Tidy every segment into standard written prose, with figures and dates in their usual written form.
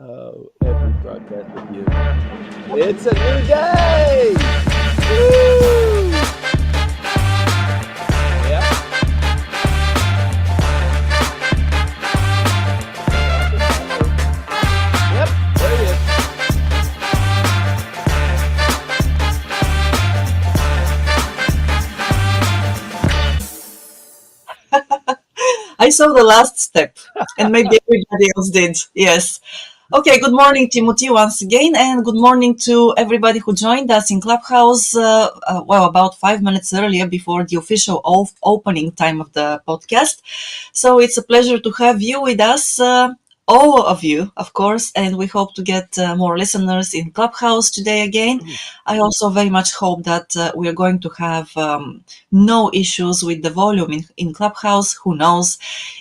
every broadcast with you. It's a new day! Woo! Yep. Yep, there he is. I saw the last step, and maybe everybody else did. Yes. Okay, good morning, Timothy, once again, and good morning to everybody who joined us in Clubhouse, about 5 minutes earlier before the official opening time of the podcast. So it's a pleasure to have you with us, all of you, of course, and we hope to get more listeners in Clubhouse today again. I also very much hope that we are going to have no issues with the volume in Clubhouse. Who knows?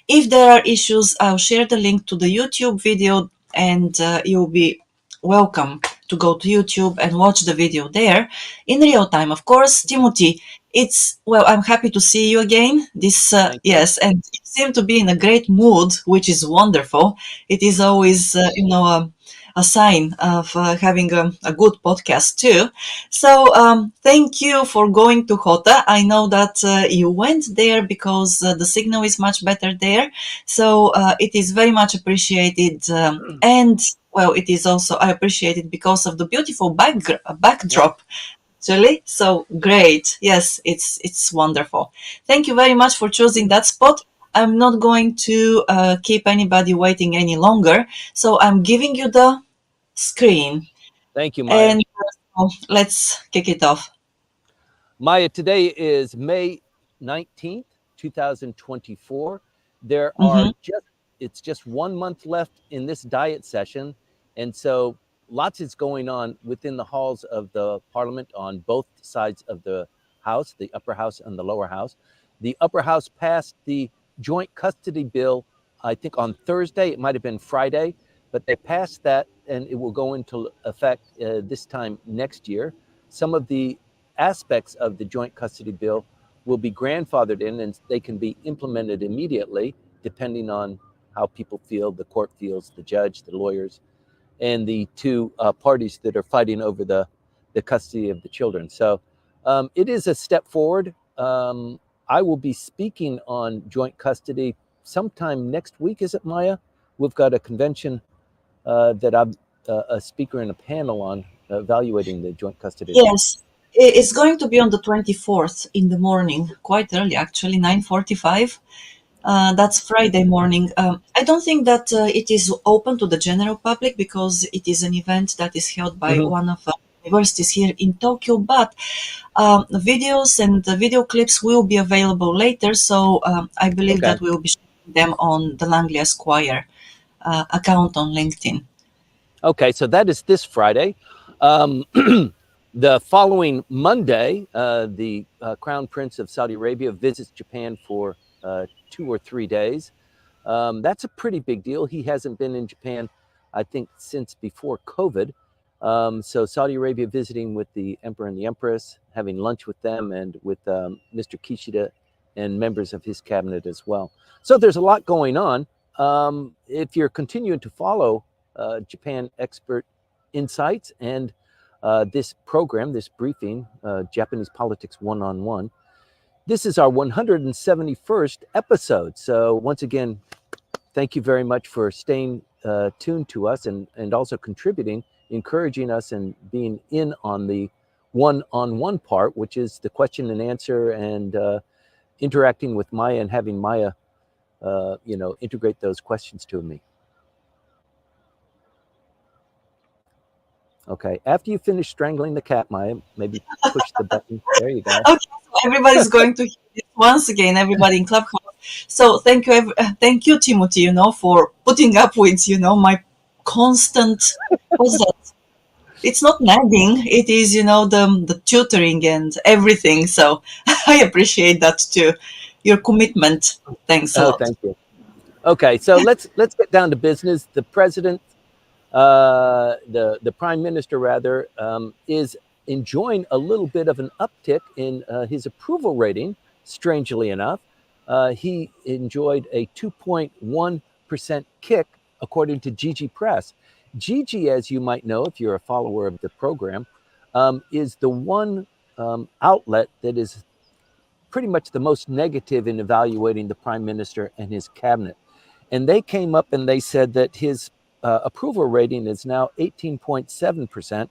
If there are issues, I'll share the link to the YouTube video and you'll be welcome to go to YouTube and watch the video there in real time. Of course, Timothy, I'm happy to see you again. Yes, and you seem to be in a great mood, which is wonderful. It is always, a sign of having a good podcast too. So thank you for going to Hota. I know that you went there because the signal is much better there. So it is very much appreciated. And well, it is also, I appreciate it because of the beautiful backdrop. Actually, so great. Yes, it's wonderful. Thank you very much for choosing that spot. I'm not going to keep anybody waiting any longer. So I'm giving you the screen. Thank you, Maya. And let's kick it off. Maya, today is May 19th, 2024. There are it's just 1 month left in this diet session. And so lots is going on within the halls of the parliament on both sides of the house, the upper house and the lower house. The upper house passed the joint custody bill, I think on Thursday, it might have been Friday, but they passed that and it will go into effect this time next year. Some of the aspects of the joint custody bill will be grandfathered in and they can be implemented immediately, depending on how people feel, the court feels, the judge, the lawyers, and the two parties that are fighting over the custody of the children. So it is a step forward. I will be speaking on joint custody sometime next week, is it, Maya? We've got a convention that I'm a speaker in a panel on evaluating the joint custody. Yes, it's going to be on the 24th in the morning, quite early actually, 9:45. That's Friday morning. I don't think that it is open to the general public because it is an event that is held by one of the universities here in Tokyo, but the videos and the video clips will be available later, so I believe that we will be sharing them on the Langley Esquire account on LinkedIn. Okay, so that is this Friday. The following Monday, the Crown Prince of Saudi Arabia visits Japan for 2 or 3 days. That's a pretty big deal. He hasn't been in Japan, I think, since before COVID. So Saudi Arabia visiting with the Emperor and the Empress, having lunch with them and with Mr. Kishida and members of his cabinet as well. So there's a lot going on. If you're continuing to follow Japan Expert Insights and this program, this briefing, Japanese Politics One-on-One, this is our 171st episode. So once again, thank you very much for staying tuned to us and also contributing, encouraging us and being in on the one-on-one part, which is the question and answer and interacting with Maya and having Maya, integrate those questions to me. Okay, after you finish strangling the cat, Maya, maybe push the button. There you go. Okay, so everybody's going to hear this once again, everybody in Clubhouse. So thank you, Timothy, for putting up with, my constant, what's that? It's not nagging, it is, the tutoring and everything. So I appreciate that too. Your commitment. Thanks a lot. Thank you. Okay, so let's get down to business. The president, the prime minister rather, is enjoying a little bit of an uptick in his approval rating. Strangely enough, he enjoyed a 2.1% kick according to Gigi Press. Gigi, as you might know if you're a follower of the program, is the one outlet that is pretty much the most negative in evaluating the prime minister and his cabinet. And they came up and they said that his approval rating is now 18.7%.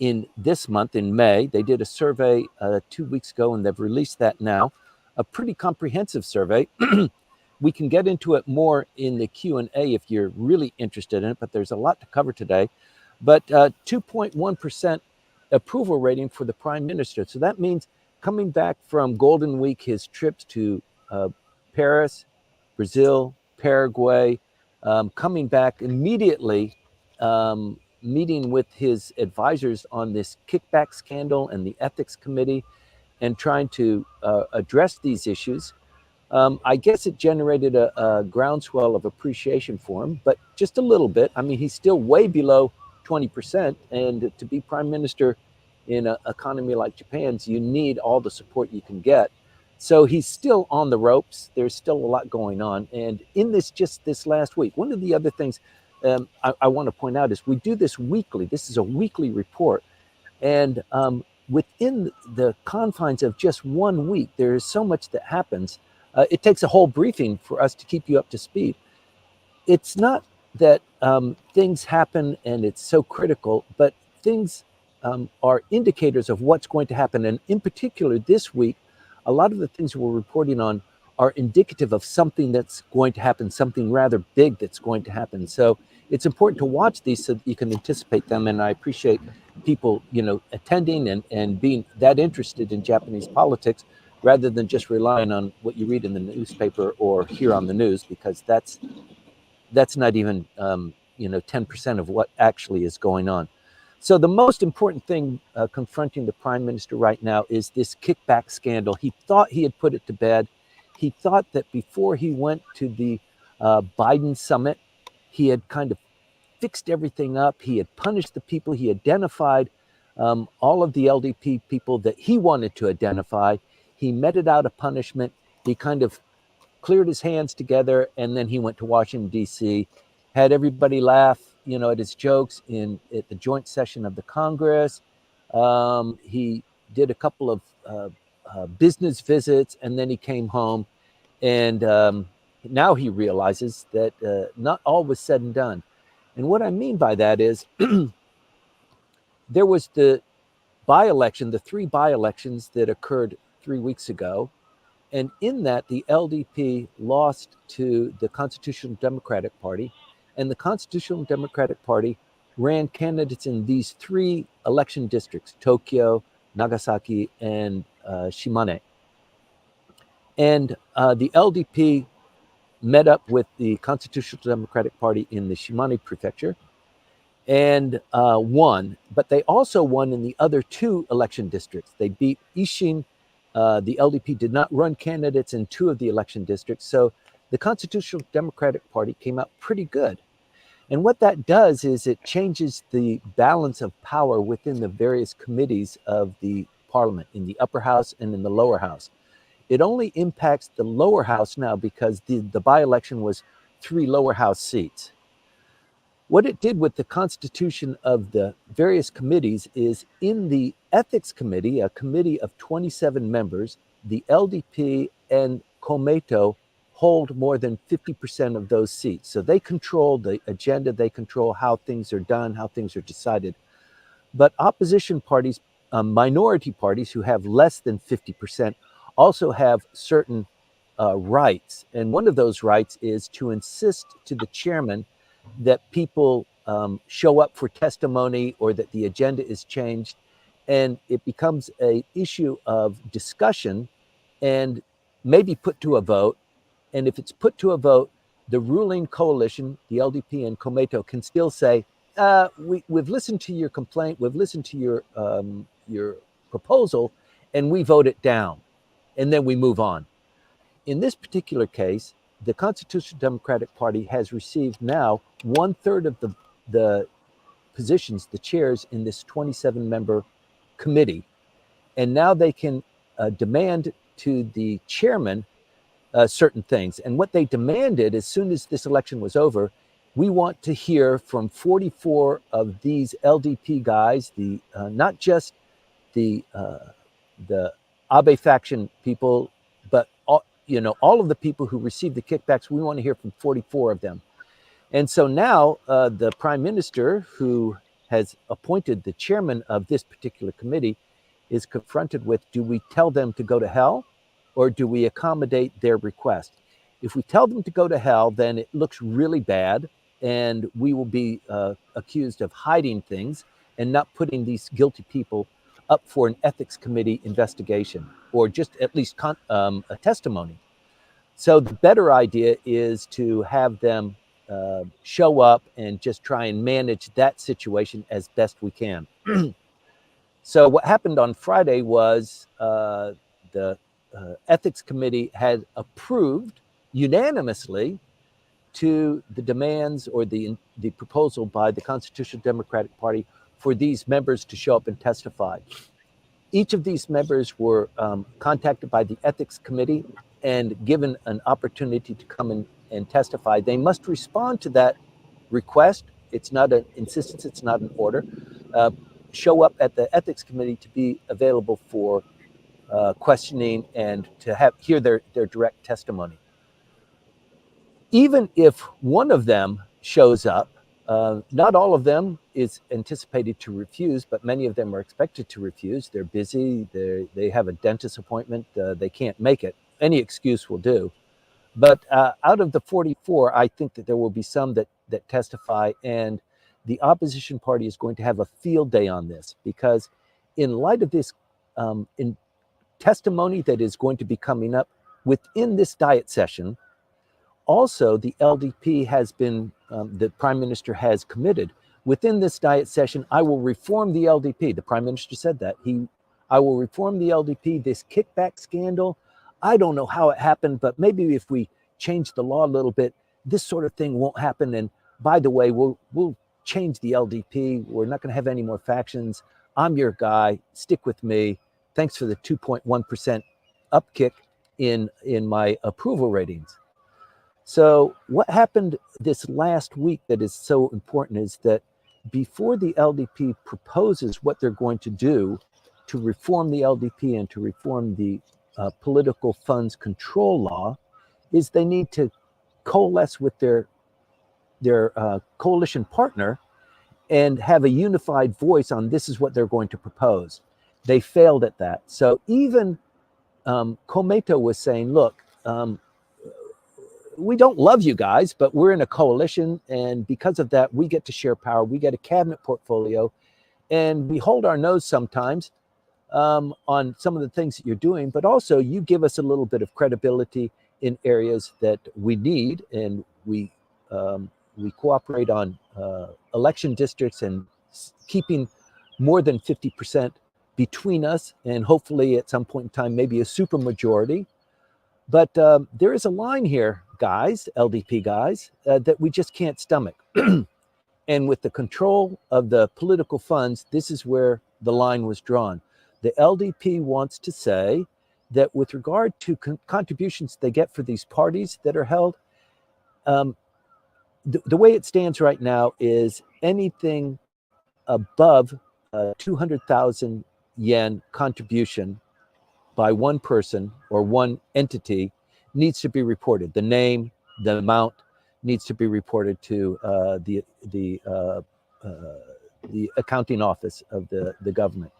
In this month, in May, they did a survey 2 weeks ago, and they've released that now, a pretty comprehensive survey. We can get into it more in the Q&A if you're really interested in it, but there's a lot to cover today. But 2.1% approval rating for the prime minister. So that means coming back from Golden Week, his trips to Paris, Brazil, Paraguay, coming back immediately, meeting with his advisors on this kickback scandal and the ethics committee and trying to address these issues. I guess it generated a groundswell of appreciation for him, but just a little bit. I mean, he's still way below 20%. And to be prime minister in an economy like Japan's, you need all the support you can get. So he's still on the ropes. There's still a lot going on. And in just this last week, one of the other things I want to point out is we do this weekly. This is a weekly report. And within the confines of just 1 week, there is so much that happens. It takes a whole briefing for us to keep you up to speed. It's not that things happen and it's so critical, but things are indicators of what's going to happen. And in particular, this week, a lot of the things we're reporting on are indicative of something that's going to happen, something rather big that's going to happen. So it's important to watch these so that you can anticipate them. And I appreciate people, attending and being that interested in Japanese politics rather than just relying on what you read in the newspaper or hear on the news, because that's not even 10% of what actually is going on. So the most important thing confronting the prime minister right now is this kickback scandal. He thought he had put it to bed. He thought that before he went to the Biden summit, he had kind of fixed everything up. He had punished the people. He identified all of the LDP people that he wanted to identify. He meted out a punishment. He kind of cleared his hands together, and then he went to Washington, D.C., had everybody laugh, at his jokes at the joint session of the Congress. He did a couple of business visits, and then he came home. And now he realizes that not all was said and done. And what I mean by that is there was the by-election, the 3 by-elections that occurred 3 weeks ago. And in that, the LDP lost to the Constitutional Democratic Party. And the Constitutional Democratic Party ran candidates in these 3 election districts, Tokyo, Nagasaki, and Shimane. And the LDP met up with the Constitutional Democratic Party in the Shimane prefecture and won. But they also won in the other 2 election districts. They beat Ishin. The LDP did not run candidates in 2 of the election districts. So the Constitutional Democratic Party came out pretty good. And what that does is it changes the balance of power within the various committees of the parliament, in the upper house and in the lower house. It only impacts the lower house now because the by-election was 3 lower house seats. What it did with the constitution of the various committees is in the ethics committee, a committee of 27 members, the LDP and Komeito hold more than 50% of those seats. So they control the agenda, they control how things are done, how things are decided. But opposition parties, minority parties who have less than 50%, also have certain rights. And one of those rights is to insist to the chairman that people show up for testimony or that the agenda is changed. And it becomes an issue of discussion and maybe put to a vote. And if it's put to a vote, the ruling coalition, the LDP and Komeito, can still say, we've listened to your complaint, we've listened to your proposal, and we vote it down. And then we move on. In this particular case, the Constitutional Democratic Party has received now 1/3 of the positions, the chairs in this 27-member committee. And now they can demand to the chairman certain things. And what they demanded as soon as this election was over, we want to hear from 44 of these LDP guys, the not just the Abe faction people, but all of the people who received the kickbacks. We want to hear from 44 of them. And so now the prime minister, who has appointed the chairman of this particular committee, is confronted with, do we tell them to go to hell or do we accommodate their request? If we tell them to go to hell, then it looks really bad and we will be accused of hiding things and not putting these guilty people up for an ethics committee investigation or just at least a testimony. So the better idea is to have them show up and just try and manage that situation as best we can. So what happened on Friday was the ethics committee had approved unanimously to the demands or the proposal by the Constitutional Democratic Party for these members to show up and testify. Each of these members were contacted by the ethics committee and given an opportunity to come in and testify. They must respond to that request. It's not an insistence, it's not an order. Show up at the ethics committee to be available for questioning and to hear their direct testimony. Even if one of them shows up, not all of them is anticipated to refuse, but many of them are expected to refuse. They're busy, they have a dentist appointment, they can't make it. Any excuse will do. But out of the 44, I think that there will be some that testify, and the opposition party is going to have a field day on this, because in light of this in testimony that is going to be coming up within this diet session, also the LDP has been, the prime minister has committed, within this diet session, I will reform the LDP. The prime minister said that. I will reform the LDP. This kickback scandal, I don't know how it happened, but maybe if we change the law a little bit, this sort of thing won't happen. And by the way, we'll change the LDP. We're not going to have any more factions. I'm your guy. Stick with me. Thanks for the 2.1% upkick in my approval ratings. So what happened this last week that is so important is that before the LDP proposes what they're going to do to reform the LDP and to reform the political funds control law, is they need to coalesce with their coalition partner and have a unified voice on this is what they're going to propose. They failed at that. So even Komeito was saying, look, we don't love you guys, but we're in a coalition, and because of that, we get to share power. We get a cabinet portfolio, and we hold our nose sometimes on some of the things that you're doing, but also you give us a little bit of credibility in areas that we need, and we cooperate on election districts and keeping more than 50% between us, and hopefully at some point in time, maybe a supermajority. But there is a line here, guys, LDP guys, that we just can't stomach. And with the control of the political funds, this is where the line was drawn. The LDP wants to say that with regard to contributions they get for these parties that are held, the way it stands right now is anything above 200,000 yen contribution by one person or one entity needs to be reported. The name, the amount needs to be reported to the accounting office of the government.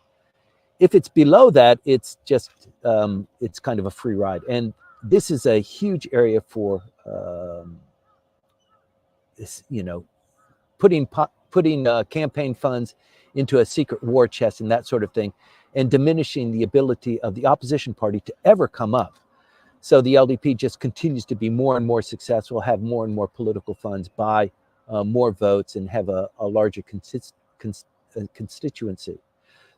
If it's below that, it's just it's kind of a free ride. And this is a huge area for putting campaign funds into a secret war chest and that sort of thing, and diminishing the ability of the opposition party to ever come up. So the LDP just continues to be more and more successful, have more and more political funds, buy more votes, and have a larger constituency.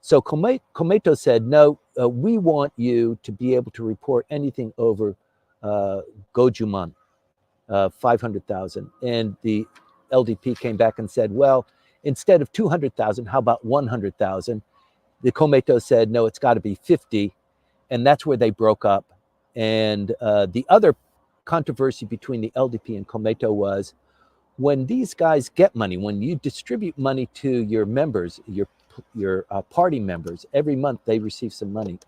So Komeito said, no, we want you to be able to report anything over Gojuman, 500,000. And the LDP came back and said, well, instead of 200,000, how about 100,000? The Komeito said, no, it's got to be 50. And that's where they broke up. And the other controversy between the LDP and Komeito was when these guys get money, when you distribute money to your members, your party members, every month they receive some money.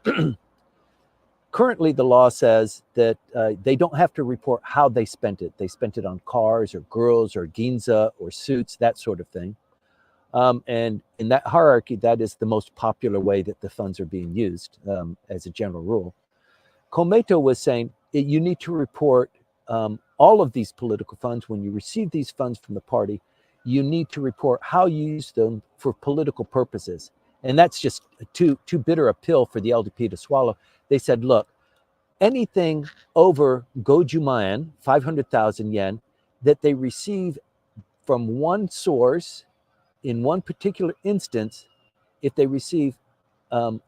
Currently, the law says that they don't have to report how they spent it. They spent it on cars or girls or ginza or suits, that sort of thing. And in that hierarchy, that is the most popular way that the funds are being used as a general rule. Komeito was saying you need to report all of these political funds. When you receive these funds from the party, you need to report how you use them for political purposes. And that's just too bitter a pill for the LDP to swallow. They said, look, anything over gojuman, 500,000 yen, that they receive from one source in one particular instance, if they receive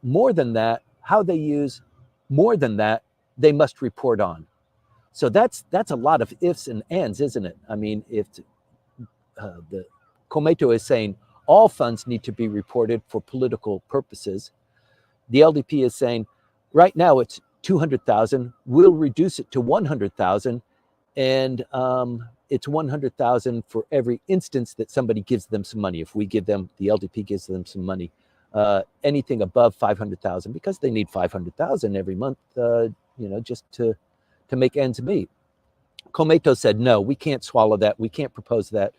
more than that, how they use more than that, they must report on. So that's a lot of ifs and ands, isn't it? I mean, if the Komeito is saying all funds need to be reported for political purposes, the LDP is saying right now it's 200,000. We'll reduce it to 100,000, and it's 100,000 for every instance that somebody gives them some money. If we give them, the LDP gives them some money. Anything above 500,000, because they need 500,000 every month, just to make ends meet. Komeito said, no, we can't swallow that. We can't propose that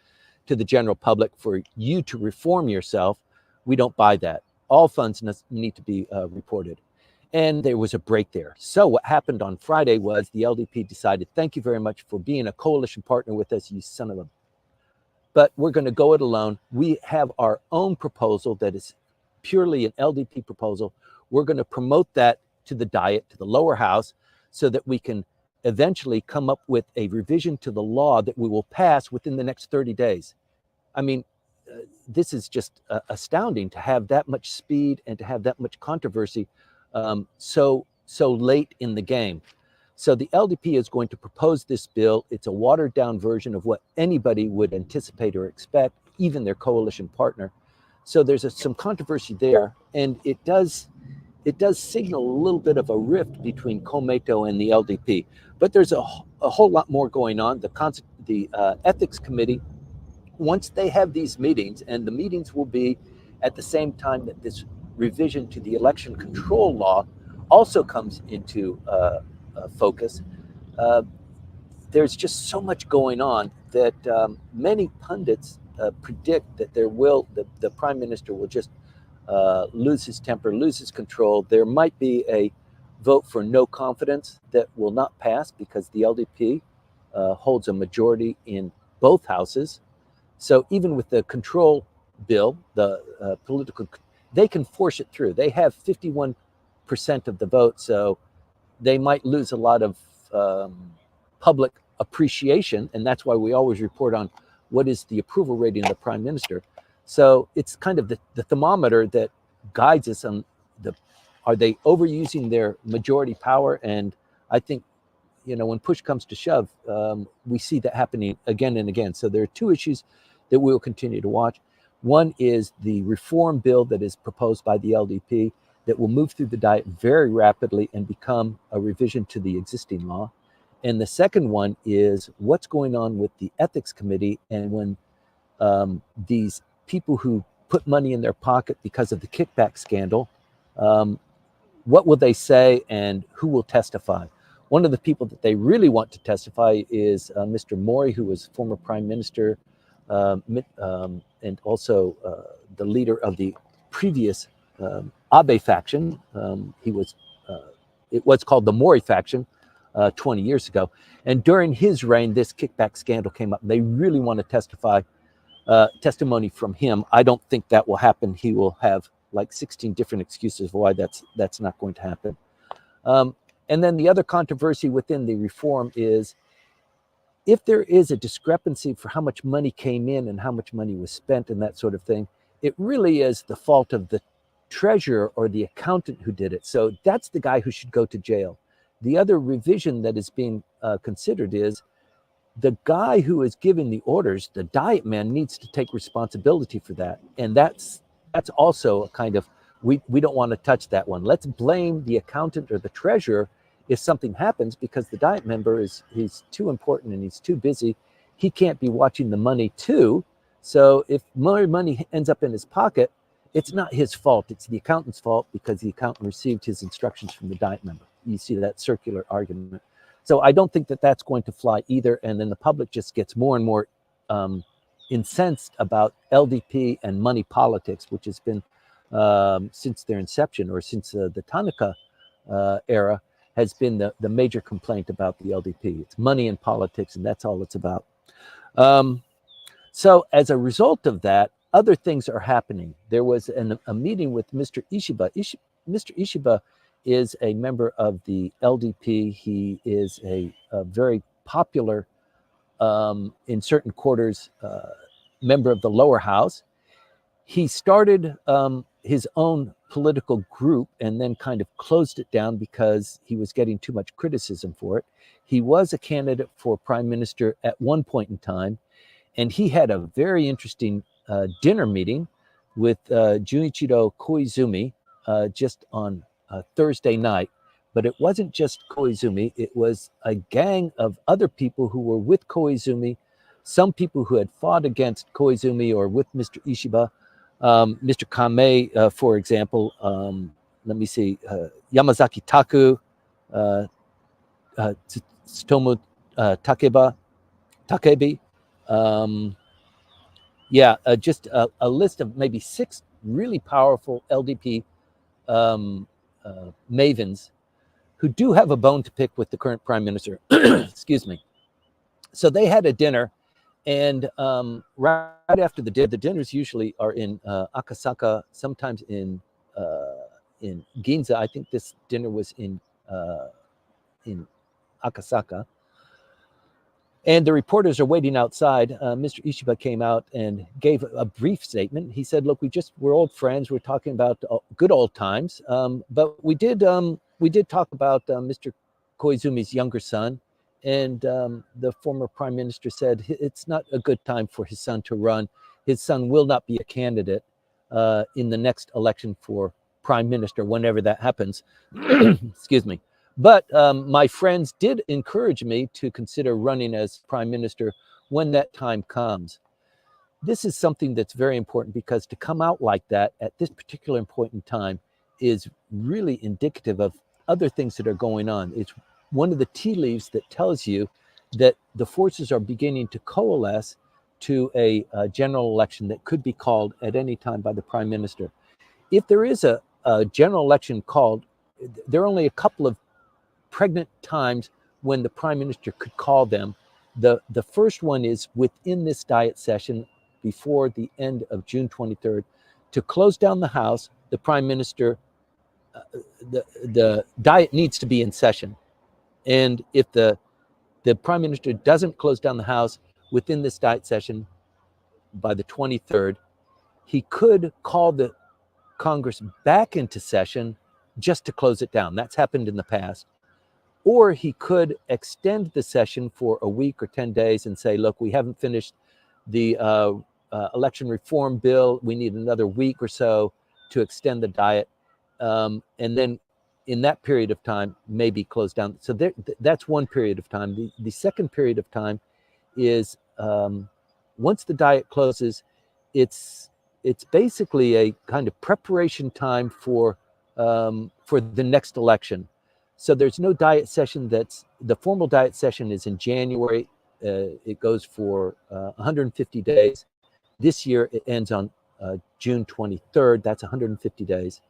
to the general public for you to reform yourself. We don't buy that. All funds need to be reported. And there was a break there. So what happened on Friday was the LDP decided, thank you very much for being a coalition partner with us, you son of a... But we're going to go it alone. We have our own proposal that is purely an LDP proposal. We're going to promote that to the Diet, to the lower house, so that we can eventually come up with a revision to the law that we will pass within the next 30 days. I mean, this is just astounding to have that much speed and to have that much controversy so late in the game. So the LDP is going to propose this bill. It's a watered down version of what anybody would anticipate or expect, even their coalition partner. So there's some controversy there, and it does signal a little bit of a rift between Komeito and the LDP. But there's a whole lot more going on. The ethics committee, once they have these meetings, and the meetings will be at the same time that this revision to the election control law also comes into focus, there's just so much going on that many pundits predict that the prime minister will just lose his temper, lose his control. There might be a vote for no confidence that will not pass because the LDP holds a majority in both houses. So even with the control bill, the political, they can force it through. They have 51% of the vote, so they might lose a lot of public appreciation, and that's why we always report on what is the approval rating of the prime minister. So it's kind of the thermometer that guides us on are they overusing their majority power? And I think, when push comes to shove, we see that happening again and again. So there are two issues that we will continue to watch. One is the reform bill that is proposed by the LDP that will move through the Diet very rapidly and become a revision to the existing law. And the second one is what's going on with the ethics committee, and when these people who put money in their pocket because of the kickback scandal, what will they say and who will testify? One of the people that they really want to testify is Mr. Mori, who was former prime minister and also the leader of the previous Abe faction. It was called the Mori faction 20 years ago. And during his reign, this kickback scandal came up. They really want to testify testimony from him. I don't think that will happen. He will have like 16 different excuses for why that's not going to happen. And then the other controversy within the reform is if there is a discrepancy for how much money came in and how much money was spent and that sort of thing, it really is the fault of the treasurer or the accountant who did it. So that's the guy who should go to jail. The other revision that is being considered is the guy who is giving the orders, the Diet man, needs to take responsibility for that. And that's also a kind of, we don't want to touch that one. Let's blame the accountant or the treasurer if something happens, because the Diet member he's too important and he's too busy, he can't be watching the money too. So if more money ends up in his pocket, it's not his fault. It's the accountant's fault because the accountant received his instructions from the Diet member. You see that circular argument. So I don't think that that's going to fly either. And then the public just gets more and more incensed about LDP and money politics, which has been since their inception, or since the Tanaka era, has been the major complaint about the LDP. It's money and politics, and that's all it's about. So as a result of that, other things are happening. There was a meeting with Mr. Ishiba. Mr. Ishiba is a member of the LDP. He is a very popular, in certain quarters, member of the lower house. He started his own political group and then kind of closed it down because he was getting too much criticism for it. He was a candidate for prime minister at one point in time, and he had a very interesting dinner meeting with Junichiro Koizumi just on Thursday night. But it wasn't just Koizumi, it was a gang of other people who were with Koizumi, some people who had fought against Koizumi or with Mr. Ishiba. Mr. Kame, for example, let me see, Yamazaki Taku, Tsutomu Takebi. Just a list of maybe 6 really powerful LDP mavens who do have a bone to pick with the current prime minister. Excuse me. So they had a dinner, and right after the dinners usually are in Akasaka, sometimes in Ginza. I think this dinner was in Akasaka. And the reporters are waiting outside. Mr. Ishiba came out and gave a brief statement. He said, "Look, we're old friends. We're talking about good old times. But we did talk about Mr. Koizumi's younger son, and the former prime minister said it's not a good time for his son to run. His son will not be a candidate in the next election for prime minister, whenever that happens." Excuse me. But my friends did encourage me to consider running as prime minister when that time comes. This is something that's very important, because to come out like that at this particular point in time is really indicative of other things that are going on. It's one of the tea leaves that tells you that the forces are beginning to coalesce to a general election that could be called at any time by the prime minister. If there is a general election called, there are only a couple of pregnant times when the prime minister could call them. The first one is within this diet session before the end of June 23rd to close down the House. The prime minister, the diet needs to be in session, and if the prime minister doesn't close down the House within this diet session by the 23rd, he could call the Congress back into session just to close it down. That's happened in the past. Or he could extend the session for a week or 10 days and say, look, we haven't finished the election reform bill. We need another week or so to extend the diet. And then in that period of time, maybe close down. So that's one period of time. The second period of time is once the diet closes, it's basically a kind of preparation time for the next election. So there's no diet session. The formal diet session is in January. It goes for 150 days. This year it ends on June 23rd. That's 150 days.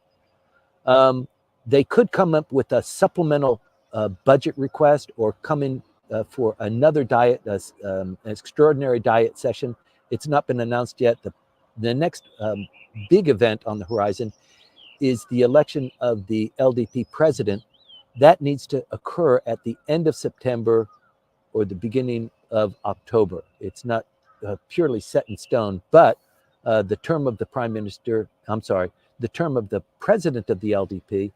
They could come up with a supplemental budget request, or come in for another diet, an extraordinary diet session. It's not been announced yet. The next big event on the horizon is the election of the LDP president. That needs to occur at the end of September or the beginning of October. It's not purely set in stone, but the term of the the term of the president of the LDP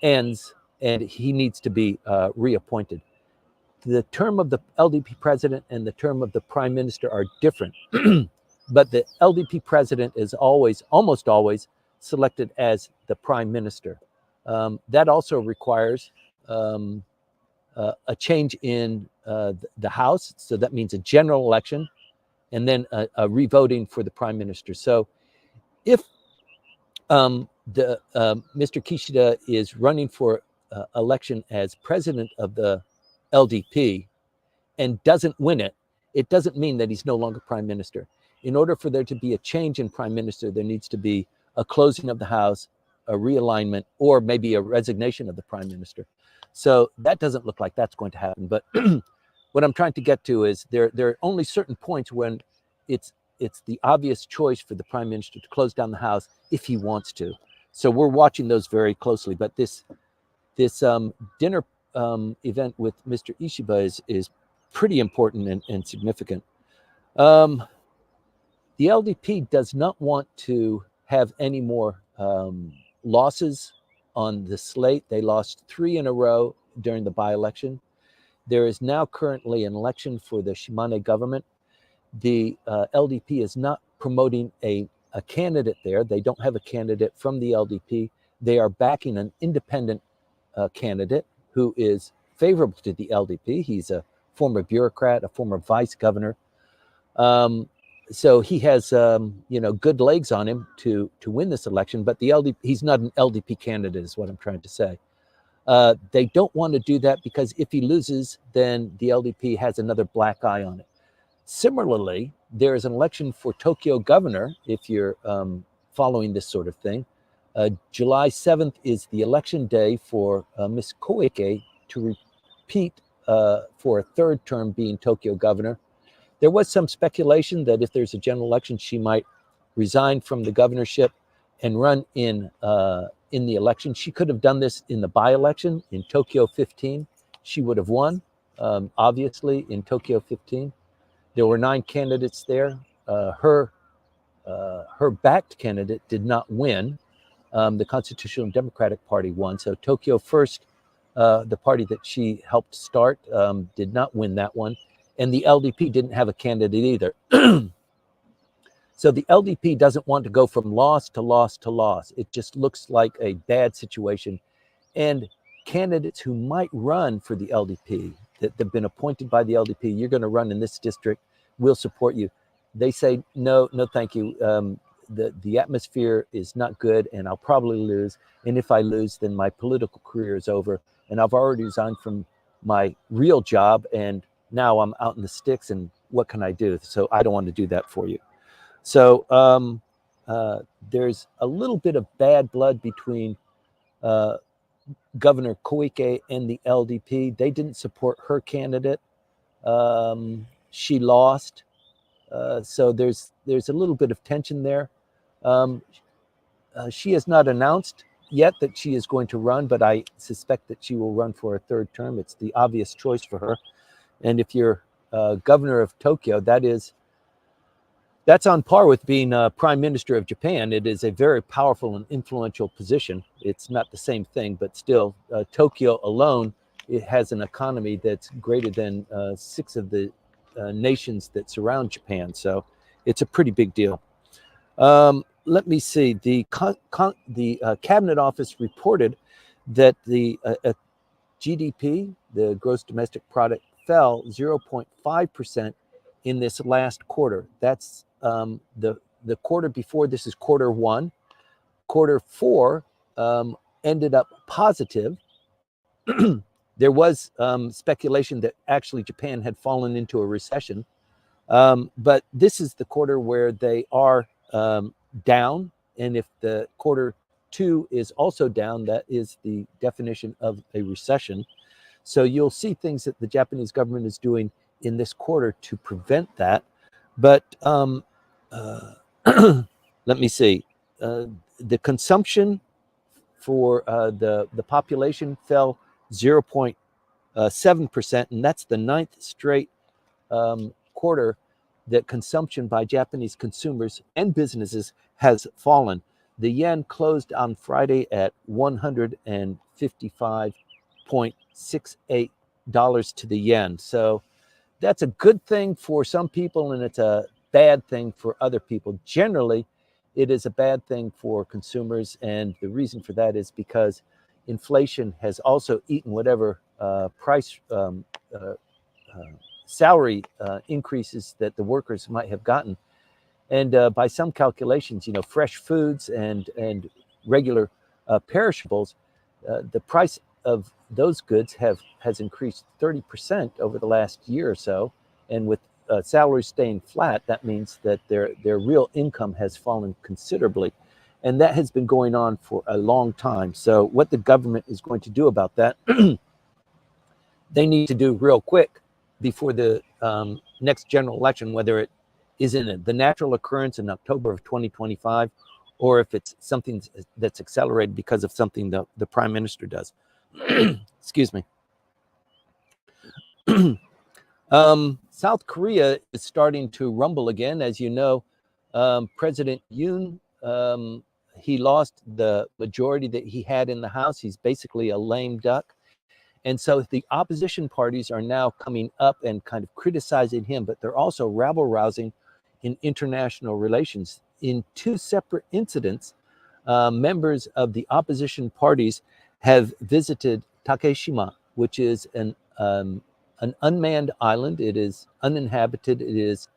ends, and he needs to be reappointed. The term of the LDP president and the term of the prime minister are different, but the LDP president is almost always selected as the prime minister. That also requires a change in the House. So that means a general election, and then a revoting for the prime minister. So if Mr. Kishida is running for election as president of the LDP and doesn't win it, it doesn't mean that he's no longer prime minister. In order for there to be a change in prime minister, there needs to be a closing of the House, a realignment, or maybe a resignation of the prime minister. So that doesn't look like that's going to happen. But what I'm trying to get to is there are only certain points when it's the obvious choice for the prime minister to close down the House if he wants to. So we're watching those very closely. But this dinner event with Mr. Ishiba is pretty important and significant. The LDP does not want to have any more losses on the slate. They lost 3 in a row during the by-election. There is now currently an election for the Shimane government. The LDP is not promoting a candidate there. They don't have a candidate from the LDP. They are backing an independent candidate who is favorable to the LDP. He's a former bureaucrat, a former vice governor. So he has, good legs on him to win this election, but the LDP, he's not an LDP candidate is what I'm trying to say. They don't want to do that because if he loses, then the LDP has another black eye on it. Similarly, there is an election for Tokyo governor, if you're following this sort of thing. July 7th is the election day for Ms. Koike to repeat for a third term being Tokyo governor. There was some speculation that if there's a general election, she might resign from the governorship and run in the election. She could have done this in the by-election in Tokyo 15. She would have won, obviously, in Tokyo 15. There were 9 candidates there. Her backed candidate did not win. The Constitutional Democratic Party won. So Tokyo First, the party that she helped start, did not win that one. And the LDP didn't have a candidate either. So the LDP doesn't want to go from loss to loss to loss. It just looks like a bad situation. And candidates who might run for the LDP, that have been appointed by the LDP, you're going to run in this district, we'll support you. They say, no, thank you. The atmosphere is not good and I'll probably lose. And if I lose, then my political career is over. And I've already resigned from my real job and now I'm out in the sticks and what can I do? So I don't want to do that for you. So there's a little bit of bad blood between Governor Koike and the LDP. They didn't support her candidate. She lost. So there's a little bit of tension there. She has not announced yet that she is going to run, but I suspect that she will run for a third term. It's the obvious choice for her. And if you're governor of Tokyo, that's on par with being prime minister of Japan. It is a very powerful and influential position. It's not the same thing, but still, Tokyo alone, it has an economy that's greater than 6 of the nations that surround Japan. So it's a pretty big deal. Let me see. The Cabinet Office reported that the GDP, the gross domestic product, fell 0.5% in this last quarter. That's the quarter before. This is quarter 1. Quarter 4 ended up positive. There was speculation that actually Japan had fallen into a recession. But this is the quarter where they are down. And if the quarter 2 is also down, that is the definition of a recession. So you'll see things that the Japanese government is doing in this quarter to prevent that. But let me see. The consumption for the population fell 0.7%, and that's the 9th straight quarter that consumption by Japanese consumers and businesses has fallen. The yen closed on Friday at $155.68 to the yen. So that's a good thing for some people and it's a bad thing for other people. Generally, it is a bad thing for consumers, and the reason for that is because inflation has also eaten whatever salary increases that the workers might have gotten. And by some calculations, fresh foods and regular perishables, the price of those goods has increased 30% over the last year or so. And with salaries staying flat, that means that their real income has fallen considerably. And that has been going on for a long time. So what the government is going to do about that, they need to do real quick before the next general election, whether it is in the natural occurrence in October of 2025, or if it's something that's accelerated because of something the prime minister does. Excuse me. South Korea is starting to rumble again. As you know, President Yoon, he lost the majority that he had in the House. He's basically a lame duck. And so the opposition parties are now coming up and kind of criticizing him, but they're also rabble-rousing in international relations. In two separate incidents, members of the opposition parties have visited Takeshima, which is an unmanned island. It is uninhabited. It is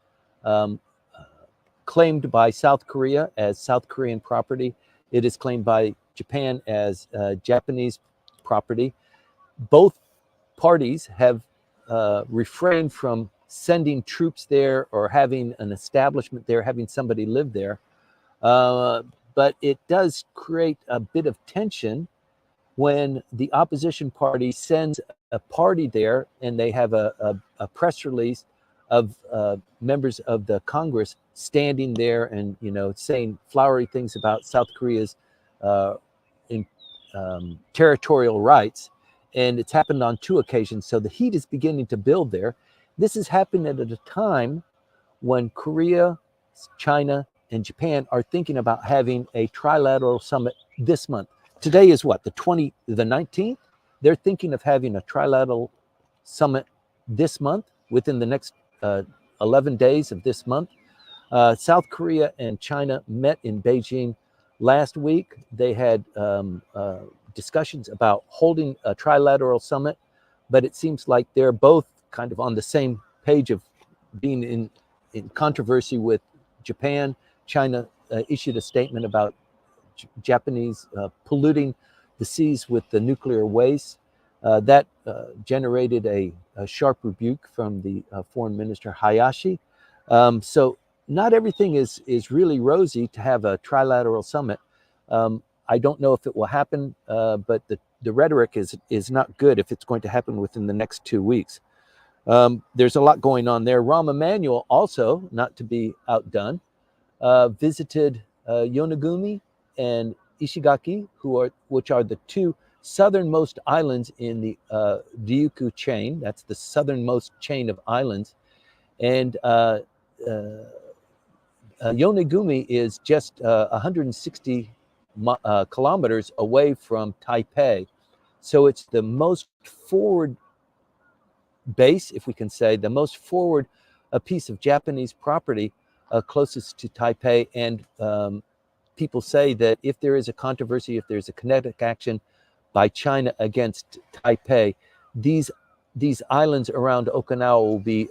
claimed by South Korea as South Korean property. It is claimed by Japan as Japanese property. Both parties have refrained from sending troops there or having an establishment there, having somebody live there. But it does create a bit of tension when the opposition party sends a party there and they have a press release of members of the Congress standing there and saying flowery things about South Korea's territorial rights. And it's happened on two occasions. So the heat is beginning to build there. This is happening at a time when Korea, China, and Japan are thinking about having a trilateral summit this month. Today is what, the 19th? They're thinking of having a trilateral summit this month, within the next 11 days of this month. South Korea and China met in Beijing last week. They had discussions about holding a trilateral summit, but it seems like they're both kind of on the same page of being in controversy with Japan. China issued a statement about Japanese polluting the seas with the nuclear waste. That generated a sharp rebuke from the foreign minister Hayashi. So not everything is really rosy to have a trilateral summit. I don't know if it will happen, but the rhetoric is not good if it's going to happen within the next 2 weeks. There's a lot going on there. Rahm Emanuel also, not to be outdone, visited Yonaguni and Ishigaki, which are the two southernmost islands in the Ryukyu chain. That's the southernmost chain of islands. And Yonaguni is just 160 kilometers away from Taipei. So it's the most forward base, if we can say, the most forward piece of Japanese property closest to Taipei. And people say that if there is a controversy, if there's a kinetic action by China against Taipei, these islands around Okinawa will be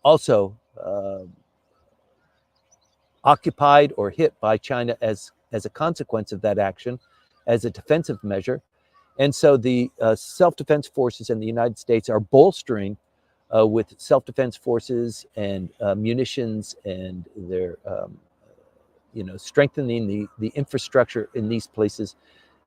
also occupied or hit by China as a consequence of that action, as a defensive measure. And so the self-defense forces in the United States are bolstering with self-defense forces and munitions, and they're strengthening the infrastructure in these places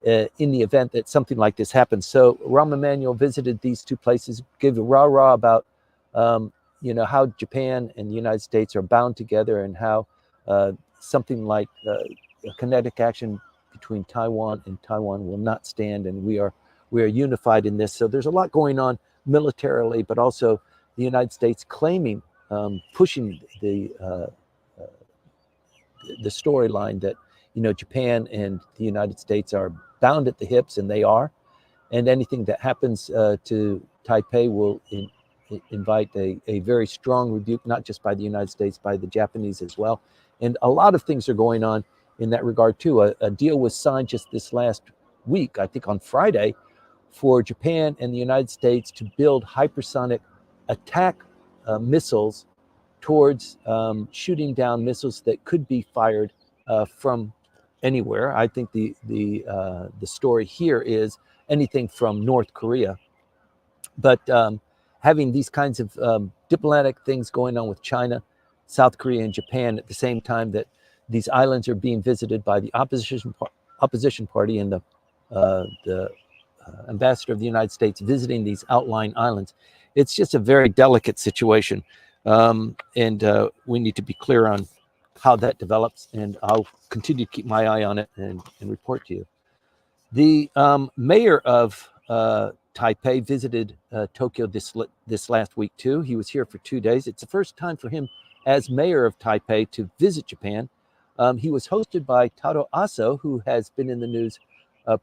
in the event that something like this happens. So Rahm Emanuel visited these two places, gave a rah-rah about how Japan and the United States are bound together, and how something like a kinetic action between Taiwan and Taiwan will not stand, and we are unified in this. So there's a lot going on militarily, but also the United States claiming, pushing the storyline that Japan and the United States are bound at the hips, and they are, and anything that happens to Taipei will invite a very strong rebuke, not just by the United States, by the Japanese as well. And a lot of things are going on in that regard too. A deal was signed just this last week, I think on Friday, for Japan and the United States to build hypersonic attack missiles towards shooting down missiles that could be fired from anywhere. I think the story here is anything from North Korea. But having these kinds of diplomatic things going on with China, South Korea, and Japan at the same time that these islands are being visited by the opposition party and the ambassador of the United States visiting these outlying islands, it's just a very delicate situation. And we need to be clear on how that develops, and I'll continue to keep my eye on it and report to you. The mayor of Taipei visited Tokyo this last week too. He was here for 2 days. It's the first time for him as mayor of Taipei to visit Japan. He was hosted by Taro Aso, who has been in the news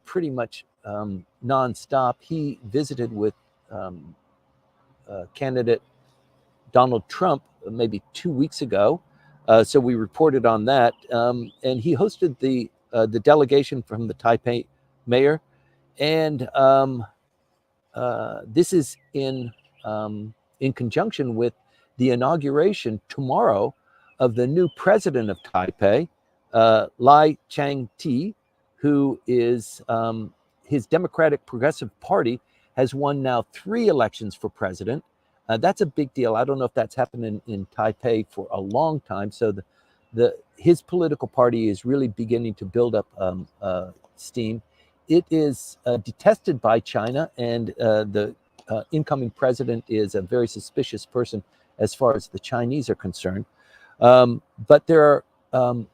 pretty much nonstop. He visited with candidate Donald Trump maybe 2 weeks ago. So we reported on that. And he hosted the delegation from the Taipei mayor. And this is in conjunction with the inauguration tomorrow of the new president of Taipei, Lai Chang-te, who is his Democratic Progressive Party has won now 3 elections for president. That's a big deal. I don't know if that's happened in Taipei for a long time. So his political party is really beginning to build up steam. It is detested by China, and the incoming president is a very suspicious person as far as the Chinese are concerned. But there are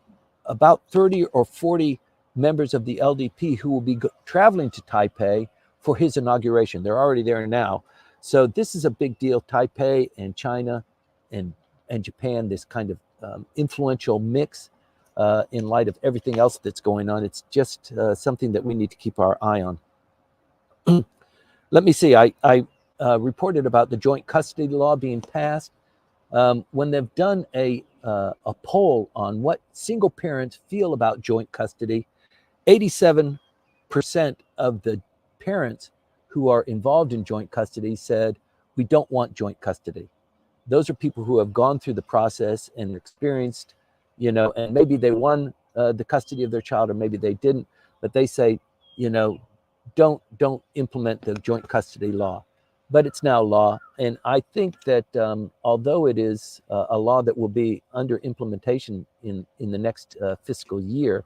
about 30 or 40 members of the LDP who will be traveling to Taipei for his inauguration. They're already there now. So this is a big deal. Taipei and China and Japan, this kind of influential mix in light of everything else that's going on. It's just something that we need to keep our eye on. Let me see. I reported about the joint custody law being passed. When they've done a poll on what single parents feel about joint custody, 87% of the parents who are involved in joint custody said, we don't want joint custody. Those are people who have gone through the process and experienced, and maybe they won the custody of their child, or maybe they didn't, but they say, don't implement the joint custody law. But it's now law. And I think that although it is a law that will be under implementation in the next fiscal year,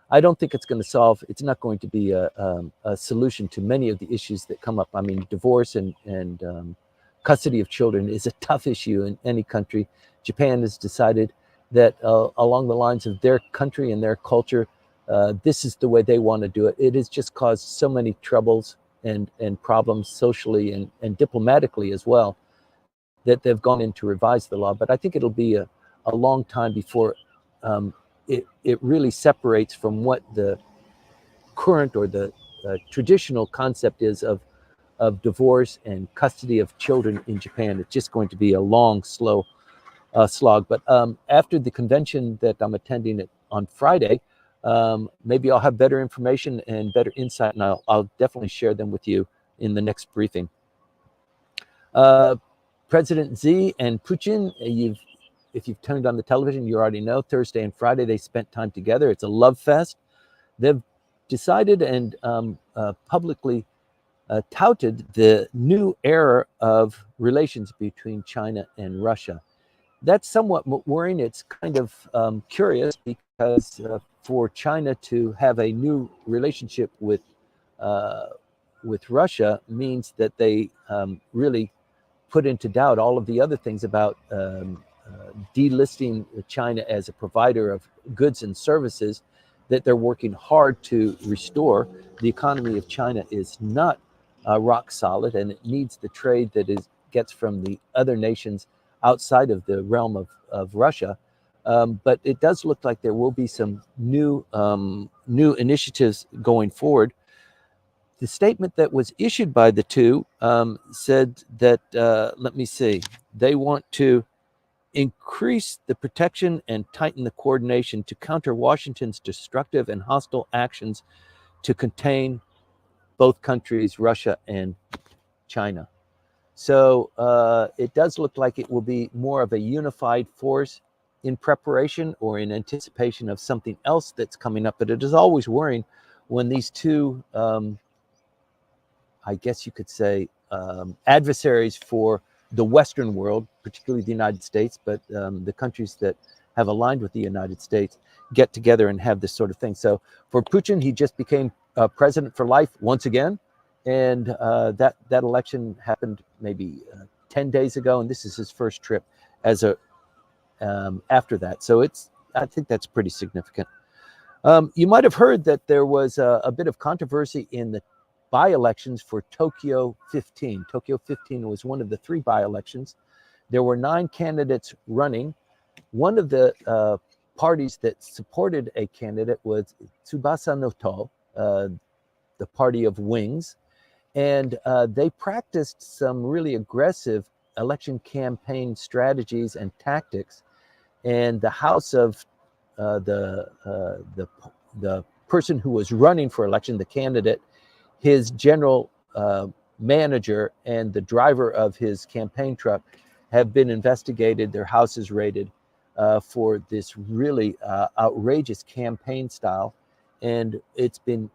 I don't think it's not going to be a solution to many of the issues that come up. I mean, divorce and custody of children is a tough issue in any country. Japan has decided that along the lines of their country and their culture, this is the way they want to do it. It has just caused so many troubles and problems socially and diplomatically as well, that they've gone in to revise the law. But I think it'll be a long time before it really separates from what the current or the traditional concept is of divorce and custody of children in Japan. It's just going to be a long, slow slog. But after the convention that I'm attending on Friday, maybe I'll have better information and better insight, and I'll definitely share them with you in the next briefing. President Xi and Putin, if you've turned on the television, you already know, Thursday and Friday, they spent time together. It's a love fest. They've decided and publicly touted the new era of relations between China and Russia. That's somewhat worrying. It's kind of curious because for China to have a new relationship with Russia means that they really put into doubt all of the other things about delisting China as a provider of goods and services that they're working hard to restore. The economy of China is not rock solid, and it needs the trade that gets from the other nations outside of the realm of Russia. But it does look like there will be some new initiatives going forward. The statement that was issued by the two said that, let me see, they want to increase the protection and tighten the coordination to counter Washington's destructive and hostile actions to contain both countries, Russia and China. So it does look like it will be more of a unified force in preparation or in anticipation of something else that's coming up. But it is always worrying when these two, I guess you could say, adversaries for the Western world, particularly the United States, but the countries that have aligned with the United States, get together and have this sort of thing. So for Putin, he just became president for life once again. And that election happened maybe 10 days ago, and this is his first trip as a after that. So I think that's pretty significant. You might have heard that there was a bit of controversy in the by-elections for Tokyo 15. Tokyo 15 was one of the 3 by-elections. There were 9 candidates running. One of the parties that supported a candidate was Tsubasa no To, the party of wings. And they practiced some really aggressive election campaign strategies and tactics. And the house of the person who was running for election, the candidate, his general manager, and the driver of his campaign truck have been investigated. Their house is raided for this really outrageous campaign style. And it's been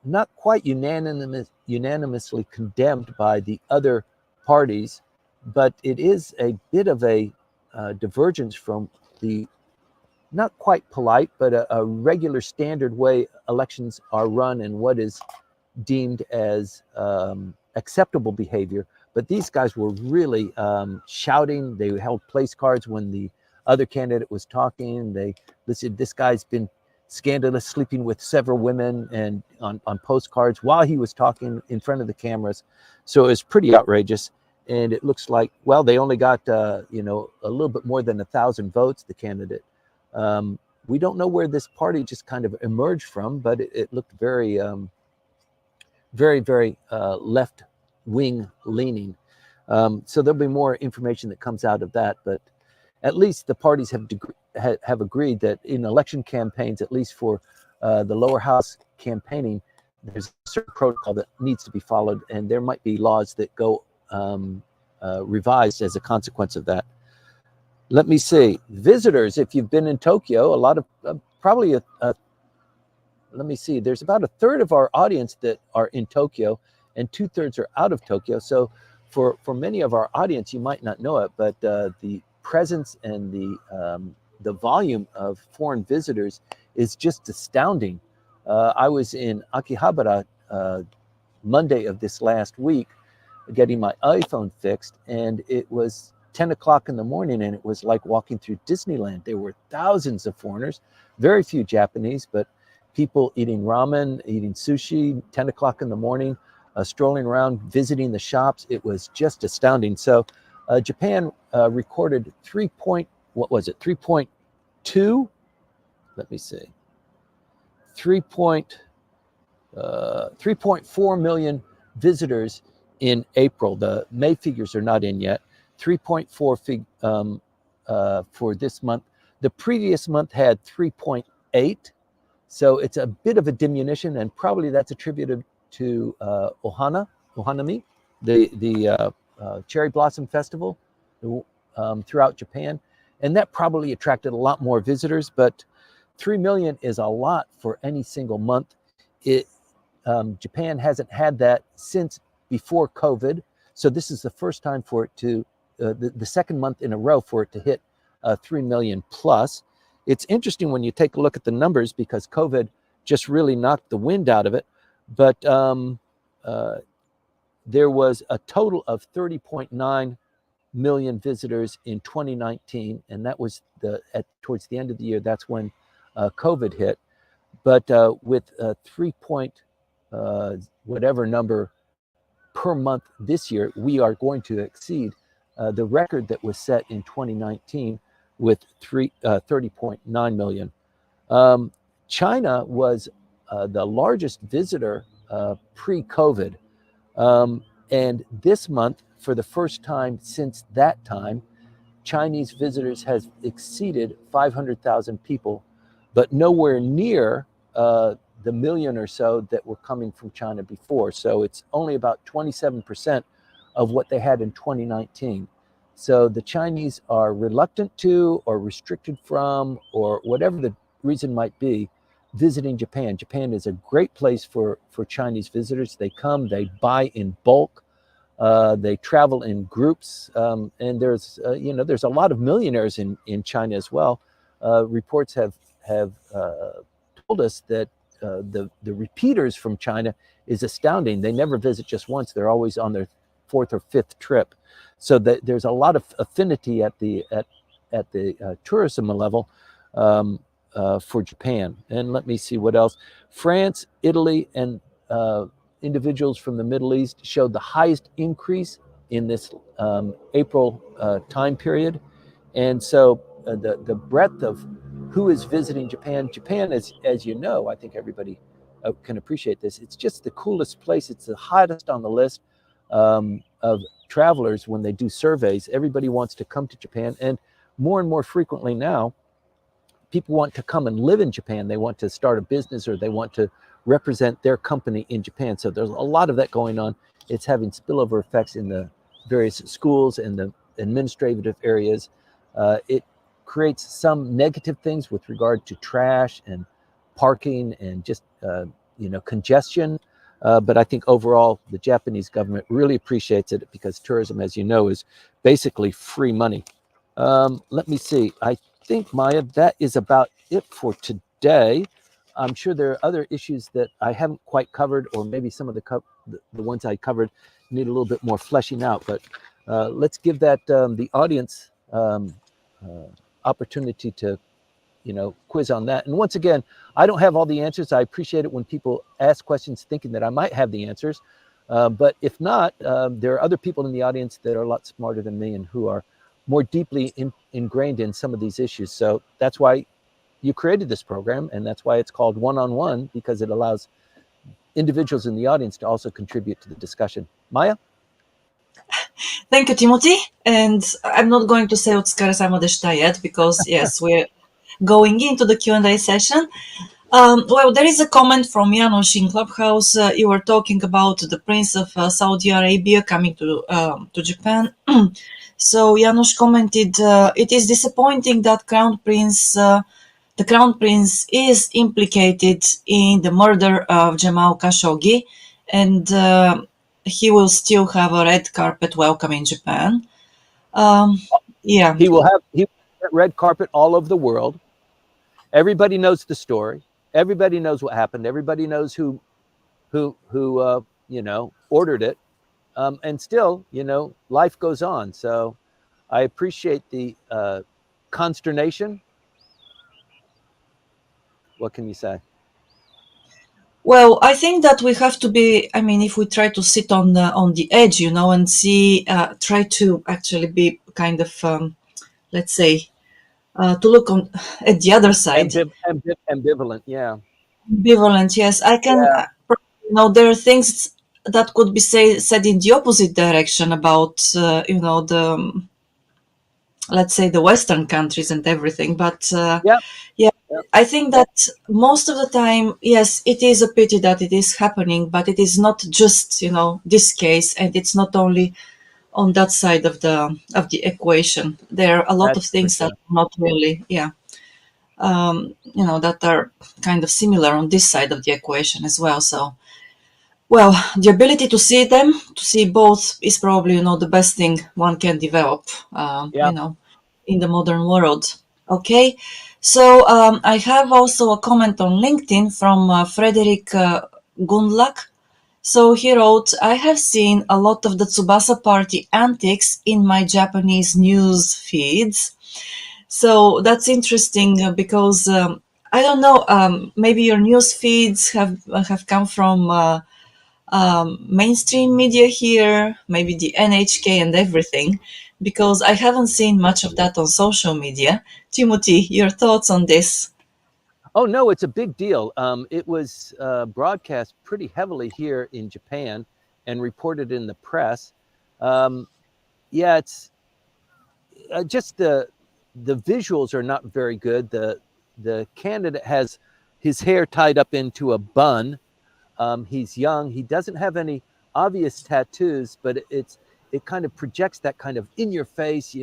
not quite unanimously condemned by the other parties, but it is a bit of a divergence from the not quite polite, but a regular standard way elections are run and what is deemed as acceptable behavior. But these guys were really shouting. They held place cards when the other candidate was talking. They listed, this guy's been scandalous, sleeping with several women, and on postcards while he was talking in front of the cameras. So it was pretty outrageous. And it looks like, well, they only got a little bit more than 1,000 votes, the candidate. We don't know where this party just kind of emerged from, but it looked very, very left-wing leaning. So there'll be more information that comes out of that, but at least the parties have agreed that in election campaigns, at least for the lower house campaigning, there's a certain protocol that needs to be followed, and there might be laws that go revised as a consequence of that. Let me see. Visitors, if you've been in Tokyo, a lot of probably let me see. There's about 1/3 of our audience that are in Tokyo, and 2/3 are out of Tokyo. So for many of our audience, you might not know it, but the presence and the volume of foreign visitors is just astounding. I was in Akihabara Monday of this last week getting my iPhone fixed, and it was 10 o'clock in the morning, and it was like walking through Disneyland. There were thousands of foreigners, very few Japanese, but people eating ramen, eating sushi, 10 o'clock in the morning, strolling around, visiting the shops. It was just astounding. So Japan recorded 3.2? Let me see. 3.4 million visitors in April. The May figures are not in yet. 3.4 for this month. The previous month had 3.8. So it's a bit of a diminution, and probably that's attributed to Ohanami, the cherry blossom festival throughout Japan. And that probably attracted a lot more visitors, but 3 million is a lot for any single month. Japan hasn't had that since before COVID. So this is the first time for it to, the second month in a row for it to hit 3 million plus. It's interesting when you take a look at the numbers, because COVID just really knocked the wind out of it. But there was a total of 30.9 million visitors in 2019, and that was towards the end of the year. That's when COVID hit. But with 3 whatever number per month this year, we are going to exceed the record that was set in 2019 with 30.9 million. China was the largest visitor pre-COVID. And this month, for the first time since that time, Chinese visitors has exceeded 500,000 people, but nowhere near the million or so that were coming from China before. So it's only about 27% of what they had in 2019. So the Chinese are reluctant to, or restricted from, or whatever the reason might be, visiting Japan. Japan is a great place for Chinese visitors. They come, they buy in bulk, they travel in groups, and there's there's a lot of millionaires in China as well. Reports have told us that the repeaters from China is astounding. They never visit just once; they're always on their fourth or fifth trip. So that there's a lot of affinity at the tourism level for Japan. And let me see what else. France, Italy, and individuals from the Middle East showed the highest increase in this April time period. And so the breadth of who is visiting Japan, as you know, I think everybody can appreciate this. It's just the coolest place. It's the hottest on the list of travelers when they do surveys. Everybody wants to come to Japan, and more frequently now, people want to come and live in Japan. They want to start a business, or they want to represent their company in Japan. So there's a lot of that going on. It's having spillover effects in the various schools and the administrative areas. It creates some negative things with regard to trash and parking and just congestion. But I think overall, the Japanese government really appreciates it, because tourism, as you know, is basically free money. Let me see. I think, Maya, that is about it for today. I'm sure there are other issues that I haven't quite covered, or maybe some of the ones I covered need a little bit more fleshing out. But let's give that the audience opportunity to quiz on that. And once again, I don't have all the answers. I appreciate it when people ask questions thinking that I might have the answers. But if not, there are other people in the audience that are a lot smarter than me and who are more deeply ingrained in some of these issues. So that's why you created this program, and that's why it's called One-on-One, because it allows individuals in the audience to also contribute to the discussion. Maya? Thank you, Timothy. And I'm not going to say Otsukaresama deshita yet, because yes, we're going into the Q&A session. Well, there is a comment from Janusz in Clubhouse. You were talking about the Prince of Saudi Arabia coming to Japan. So Janusz commented, "It is disappointing that the Crown Prince is implicated in the murder of Jamal Khashoggi, and he will still have a red carpet welcome in Japan." Yeah. He will have red carpet all over the world. Everybody knows the story. Everybody knows what happened. Everybody knows who ordered it. And still, life goes on. So I appreciate the consternation. What can you say? Well, I think that we have to be. I mean, if we try to sit on the edge, and see, try to actually be kind of, let's say, to look at the other side. Ambivalent, yeah. Ambivalent, yes. I can, Yeah. there are things that could be said in the opposite direction about, let's say, the Western countries and everything. But Yeah. yeah, I think that most of the time, yes, it is a pity that it is happening, but it is not just, this case, and it's not only on that side of the equation. There are a lot of That's things for that sure. are not really, that are kind of similar on this side of the equation as well. So, well, the ability to see them, to see both, is probably, the best thing one can develop, Yeah. in the modern world. Okay. So I have also a comment on LinkedIn from Frederick Gunlak. So he wrote, "I have seen a lot of the Tsubasa party antics in my Japanese news feeds." So that's interesting, because I don't know, maybe your news feeds have come from mainstream media here, maybe the NHK and everything, because I haven't seen much of that on social media. Timothy, your thoughts on this? Oh, no, it's a big deal. It was broadcast pretty heavily here in Japan and reported in the press. Yeah, it's just the visuals are not very good. The candidate has his hair tied up into a bun. He's young. He doesn't have any obvious tattoos, but it kind of projects that kind of in your face,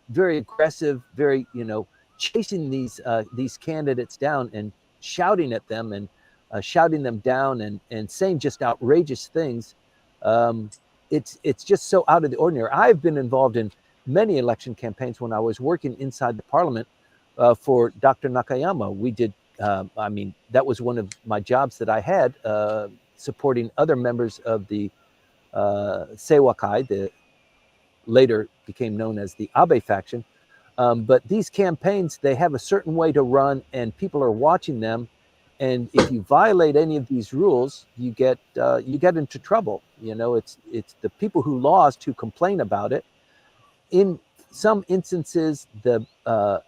very aggressive, very, chasing these candidates down and shouting at them and shouting them down and saying just outrageous things. It's just so out of the ordinary. I've been involved in many election campaigns when I was working inside the parliament for Dr. Nakayama. We did, that was one of my jobs that I had, supporting other members of the Seiwakai, the later became known as the Abe faction. But these campaigns, they have a certain way to run, and people are watching them. And if you violate any of these rules, you get into trouble. It's the people who lost who complain about it. In some instances, the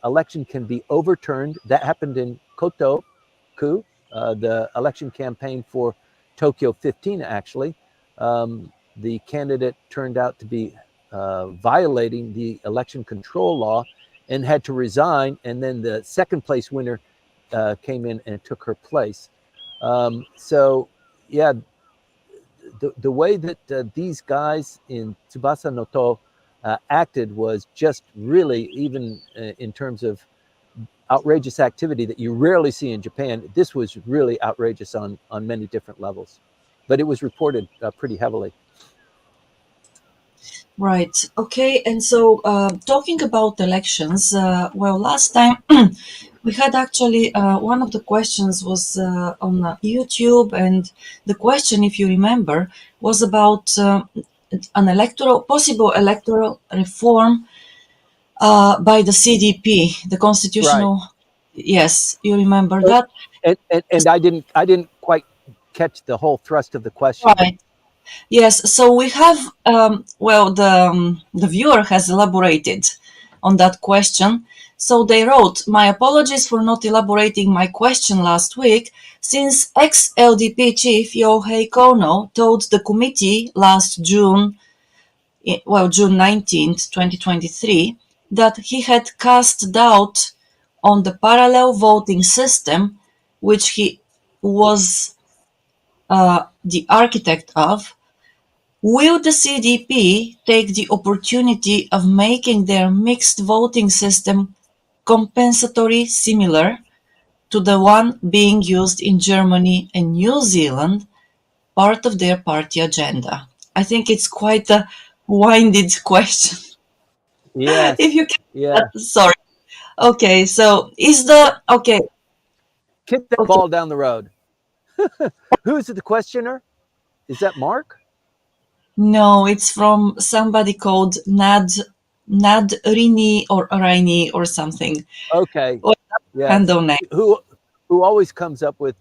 election can be overturned. That happened in Kotoku, the election campaign for Tokyo 15, actually. The candidate turned out to be violating the election control law and had to resign. And then the second place winner came in and took her place. So, yeah, the way that these guys in Tsubasa no To acted was just really, even in terms of outrageous activity that you rarely see in Japan, this was really outrageous on many different levels. But it was reported pretty heavily. Right. Okay. And so, talking about elections, well, last time we had actually one of the questions was on YouTube, and the question, if you remember, was about an possible electoral reform by the CDP, the constitutional. Right. Yes, you remember that. And I didn't quite catch the whole thrust of the question. Right. Yes, so we have, well, the viewer has elaborated on that question. So they wrote, "My apologies for not elaborating my question last week, since ex-LDP chief Yohei Kono told the committee last June, well, June 19th, 2023, that he had cast doubt on the parallel voting system, which he was the architect of. Will the CDP take the opportunity of making their mixed voting system compensatory similar to the one being used in Germany and New Zealand part of their party agenda?" I think it's quite a winded question. If Yes. you Yeah. can, sorry. Okay, so is the okay, Kick that okay. ball down the road. Who is it, the questioner? Is that Mark? No, it's from somebody called Nad Rini or Raini or something. Okay. Or Yes. handle name. Who always comes up with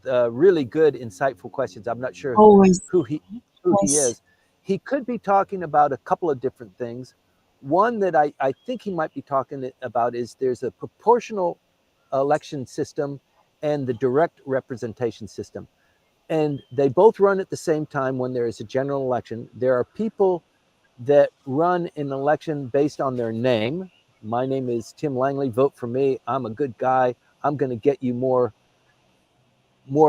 really good, insightful questions. I'm not sure Always. who he Yes. is. He could be talking about a couple of different things. One that I think he might be talking about is there's a proportional election system and the direct representation system. And they both run at the same time when there is a general election. There are people that run an election based on their name. My name is Tim Langley. Vote for me. I'm a good guy. I'm going to get you more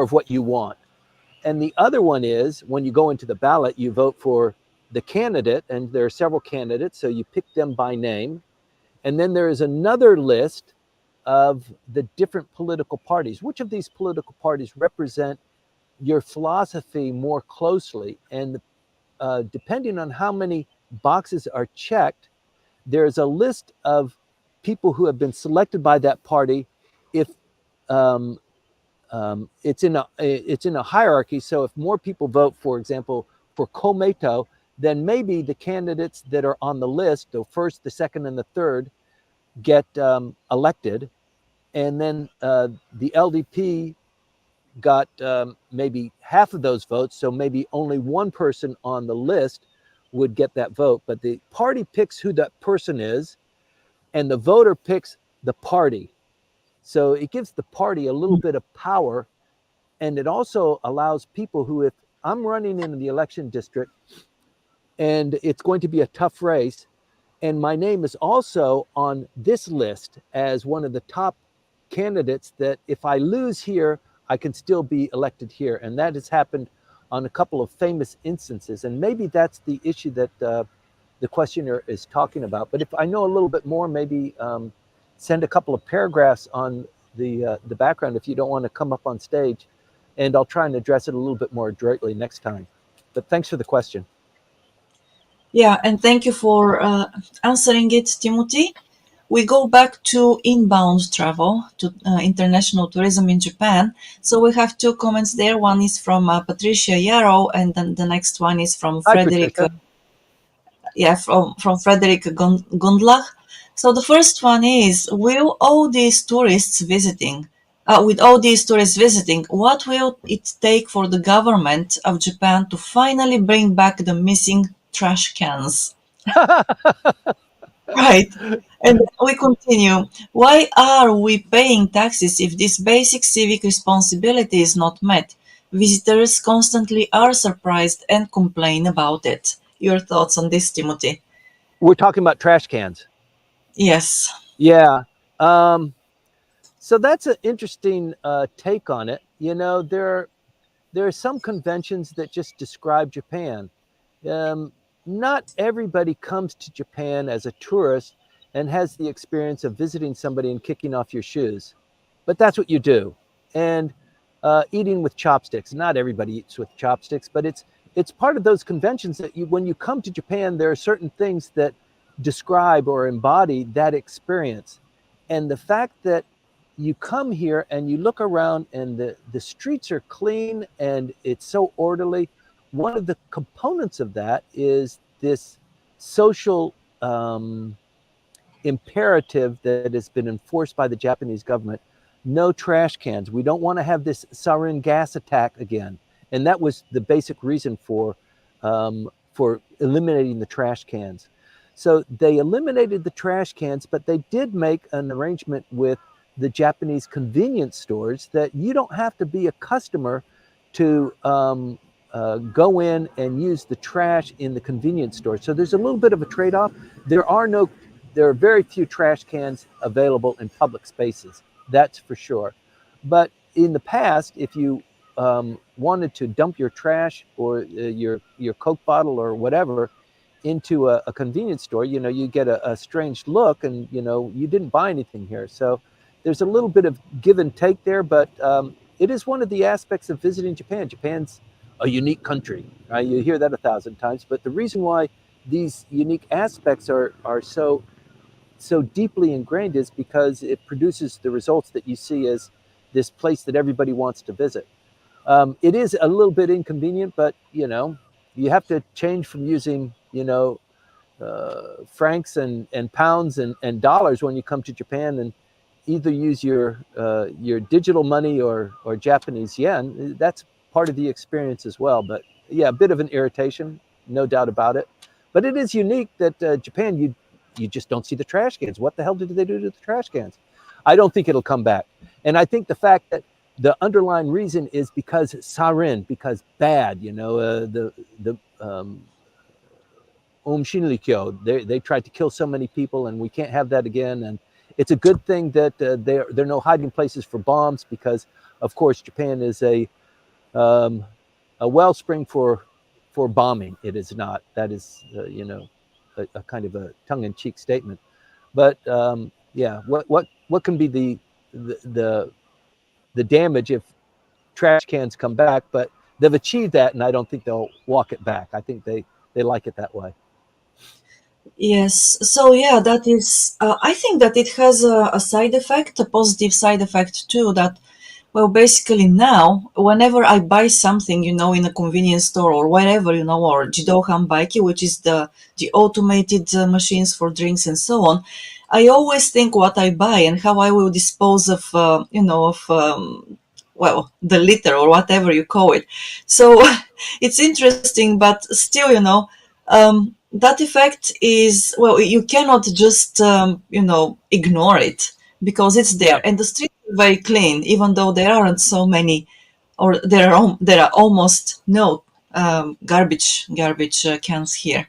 of what you want. And the other one is when you go into the ballot, you vote for the candidate, and there are several candidates, so you pick them by name. And then there is another list of the different political parties. Which of these political parties represent your philosophy more closely? And depending on how many boxes are checked, there's a list of people who have been selected by that party if um, it's in a hierarchy. So if more people vote, for example, for Komeito, then maybe the candidates that are on the list, the first, the second, and the third, get elected, and then the LDP got maybe half of those votes. So maybe only one person on the list would get that vote. But the party picks who that person is, and the voter picks the party. So it gives the party a little bit of power. And it also allows people who, if I'm running in the election district and it's going to be a tough race, and my name is also on this list as one of the top candidates, that if I lose here, I can still be elected here. And that has happened on a couple of famous instances. And maybe that's the issue that the questioner is talking about. But if I know a little bit more, maybe send a couple of paragraphs on the background if you don't want to come up on stage, and I'll try and address it a little bit more adroitly next time. But thanks for the question. Yeah, and thank you for answering it, Timothy. We go back to inbound travel, to international tourism in Japan. So we have two comments there. One is from Patricia Yarrow, and then the next one is from Hi, Frederick. Patricia. From Frederick Gundlach. So the first one is: Will all these tourists visiting? With all these tourists visiting, what will it take for the government of Japan to finally bring back the missing trash cans? Right. And we continue. Why are we paying taxes if this basic civic responsibility is not met? Visitors constantly are surprised and complain about it. Your thoughts on this, Timothy? We're talking about trash cans. Yes. Yeah. So that's an interesting take on it. There are some conventions that just describe Japan. Not everybody comes to Japan as a tourist and has the experience of visiting somebody and kicking off your shoes, but that's what you do. And eating with chopsticks. Not everybody eats with chopsticks, but it's part of those conventions that when you come to Japan, there are certain things that describe or embody that experience. And the fact that you come here and you look around and the streets are clean and it's so orderly. One of the components of that is this social imperative that has been enforced by the Japanese government. No trash cans. We don't want to have this sarin gas attack again. And that was the basic reason for eliminating the trash cans. So they eliminated the trash cans, but they did make an arrangement with the Japanese convenience stores that you don't have to be a customer to go in and use the trash in the convenience store. So there's a little bit of a trade-off. There are very few trash cans available in public spaces. That's for sure. But in the past, if you wanted to dump your trash or your Coke bottle or whatever into a convenience store, you get a strange look, and you didn't buy anything here. So there's a little bit of give and take there, but it is one of the aspects of visiting Japan. Japan's a unique country. Right? You hear that 1,000 times, but the reason why these unique aspects are so deeply ingrained is because it produces the results that you see as this place that everybody wants to visit. It is a little bit inconvenient, but you have to change from using francs and pounds and dollars when you come to Japan, and either use your digital money or Japanese yen. That's part of the experience as well. But yeah, a bit of an irritation, no doubt about it. But it is unique that Japan, you just don't see the trash cans. What the hell did they do to the trash cans? I don't think it'll come back. And I think the fact that the underlying reason is because sarin, because bad, the Shinrikyo, they tried to kill so many people, and we can't have that again. And it's a good thing that there are no hiding places for bombs, because, of course, Japan is a wellspring for bombing. It is not. That is, a kind of a tongue-in-cheek statement. But yeah, what can be the damage if trash cans come back? But they've achieved that, and I don't think they'll walk it back. I think they like it that way. Yes. So yeah, that is. I think that it has a side effect, a positive side effect too. That, well, basically now, whenever I buy something, in a convenience store or wherever, or Jidohan Baiki, which is the automated machines for drinks and so on, I always think what I buy and how I will dispose of, well, the litter or whatever you call it. So it's interesting, but still, that effect is, well, you cannot just, ignore it because it's Yeah. there, and the streets are very clean, even though there aren't so many, or there are almost no garbage cans here.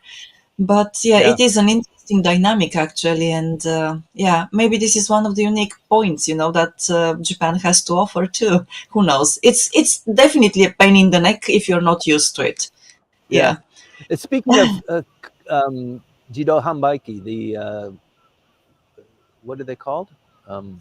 But yeah, Yeah. it is an interesting dynamic actually, and yeah, maybe this is one of the unique points, that Japan has to offer too. Who knows? It's definitely a pain in the neck if you're not used to it. Yeah. Yeah, Speaking of Jido Hanbaiki, the what are they called? Um,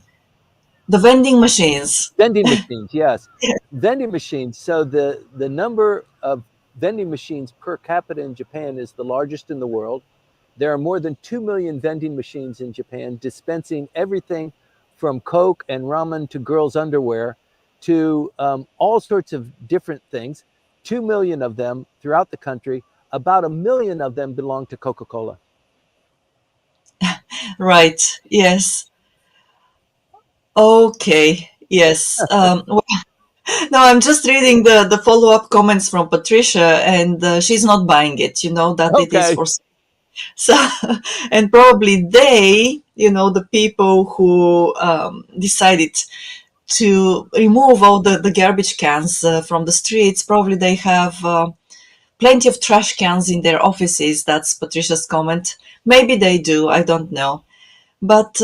the vending machines. Vending machines, yes. Vending machines. So the number of vending machines per capita in Japan is the largest in the world. There are more than 2 million vending machines in Japan dispensing everything from Coke and ramen to girls' underwear to all sorts of different things. 2 million of them throughout the country. About a million of them belong to Coca Cola. Right. Yes. Okay. Yes. No, I'm just reading the follow-up comments from Patricia, and she's not buying it, that it is Okay. for so, and probably the people who decided to remove all the garbage cans from the streets, probably they have plenty of trash cans in their offices. That's Patricia's comment. Maybe they do, I don't know. But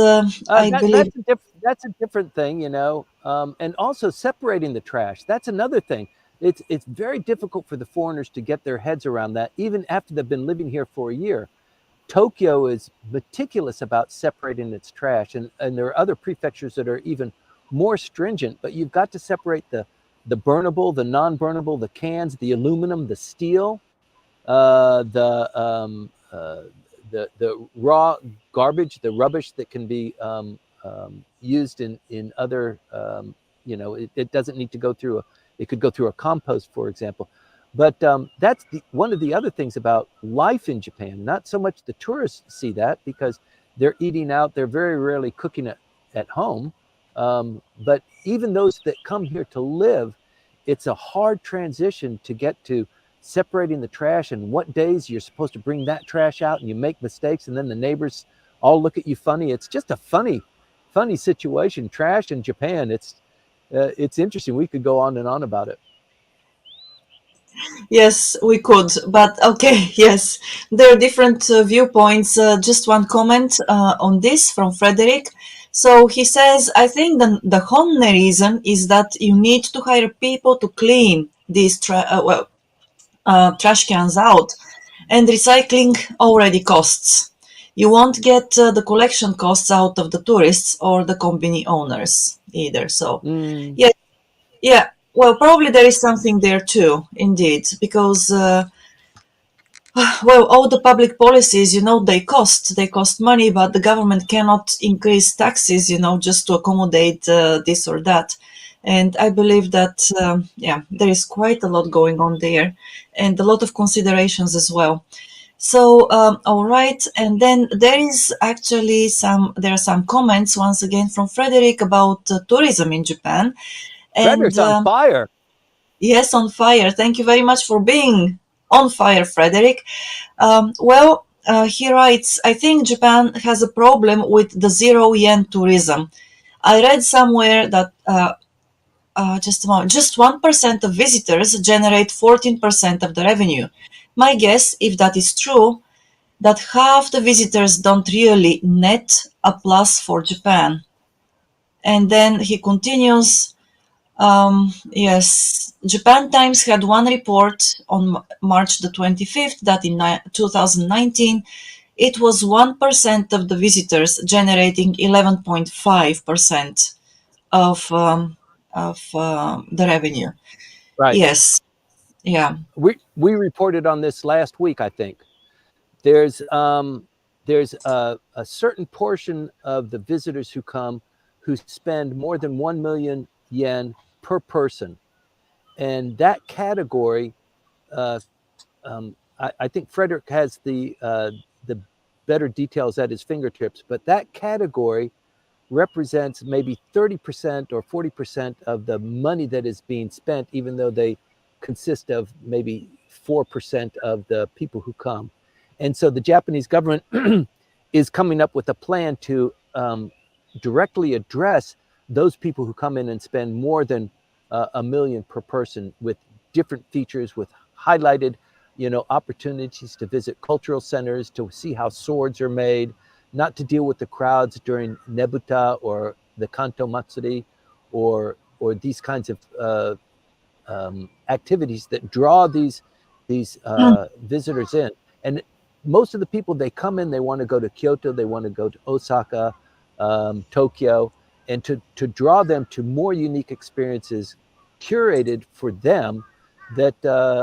I believe, That's a different thing, and also separating the trash. That's another thing. It's very difficult for the foreigners to get their heads around that, even after they've been living here for a year. Tokyo is meticulous about separating its trash, and there are other prefectures that are even more stringent. But you've got to separate the burnable, the non-burnable, the cans, the aluminum, the steel, uh, the um, uh, the raw garbage, the rubbish that can be used in other. It doesn't need to go through it could go through a compost, for example. But that's one of the other things about life in Japan. Not so much the tourists see that because they're eating out. They're very rarely cooking it at home. But even those that come here to live, it's a hard transition to get to separating the trash and what days you're supposed to bring that trash out, and you make mistakes and then the neighbors all look at you funny. It's just a funny situation. Trash in Japan, it's interesting. We could go on and on about it. yes, we could. But okay, yes, there are different viewpoints. Just one comment on this from Frederick. So he says, I think the only reason is that you need to hire people to clean these trash cans out, and recycling already costs. You won't get the collection costs out of the tourists or the company owners either. So, Mm, yeah, yeah. Well, probably there is something there too, indeed, because well, all the public policies, they cost money, but the government cannot increase taxes, just to accommodate this or that. And I believe that, yeah, there is quite a lot going on there, and a lot of considerations as well. So, all right, and then there are some comments once again from Frederick about tourism in Japan, and Frederick's on fire. yes, on fire. Thank you very much for being on fire, Frederick. Well, he writes, I think Japan has a problem with the zero yen tourism. I read somewhere that just a moment, just 1% of visitors generate 14% of the revenue. My guess, if that is true, that half the visitors don't really net a plus for Japan. And then he continues, yes, Japan Times had one report on March the 25th that in 2019 it was 1% of the visitors generating 11.5% of the revenue. Right. Yes, yeah, We reported on this last week, I think. There's a certain portion of the visitors who come who spend more than 1 million yen per person, and that category, uh, I think Frederick has the better details at his fingertips, but that category represents maybe 30% or 40% of the money that is being spent, even though they consist of maybe 4% of the people who come. And so the Japanese government is coming up with a plan to directly address those people who come in and spend more than a million per person with different features, with highlighted opportunities to visit cultural centers, to see how swords are made, not to deal with the crowds during Nebuta or the Kanto Matsuri, or these kinds of activities that draw these visitors in. And most of the people, they come in, they want to go to Kyoto, they want to go to Osaka, Tokyo, and to draw them to more unique experiences curated for them that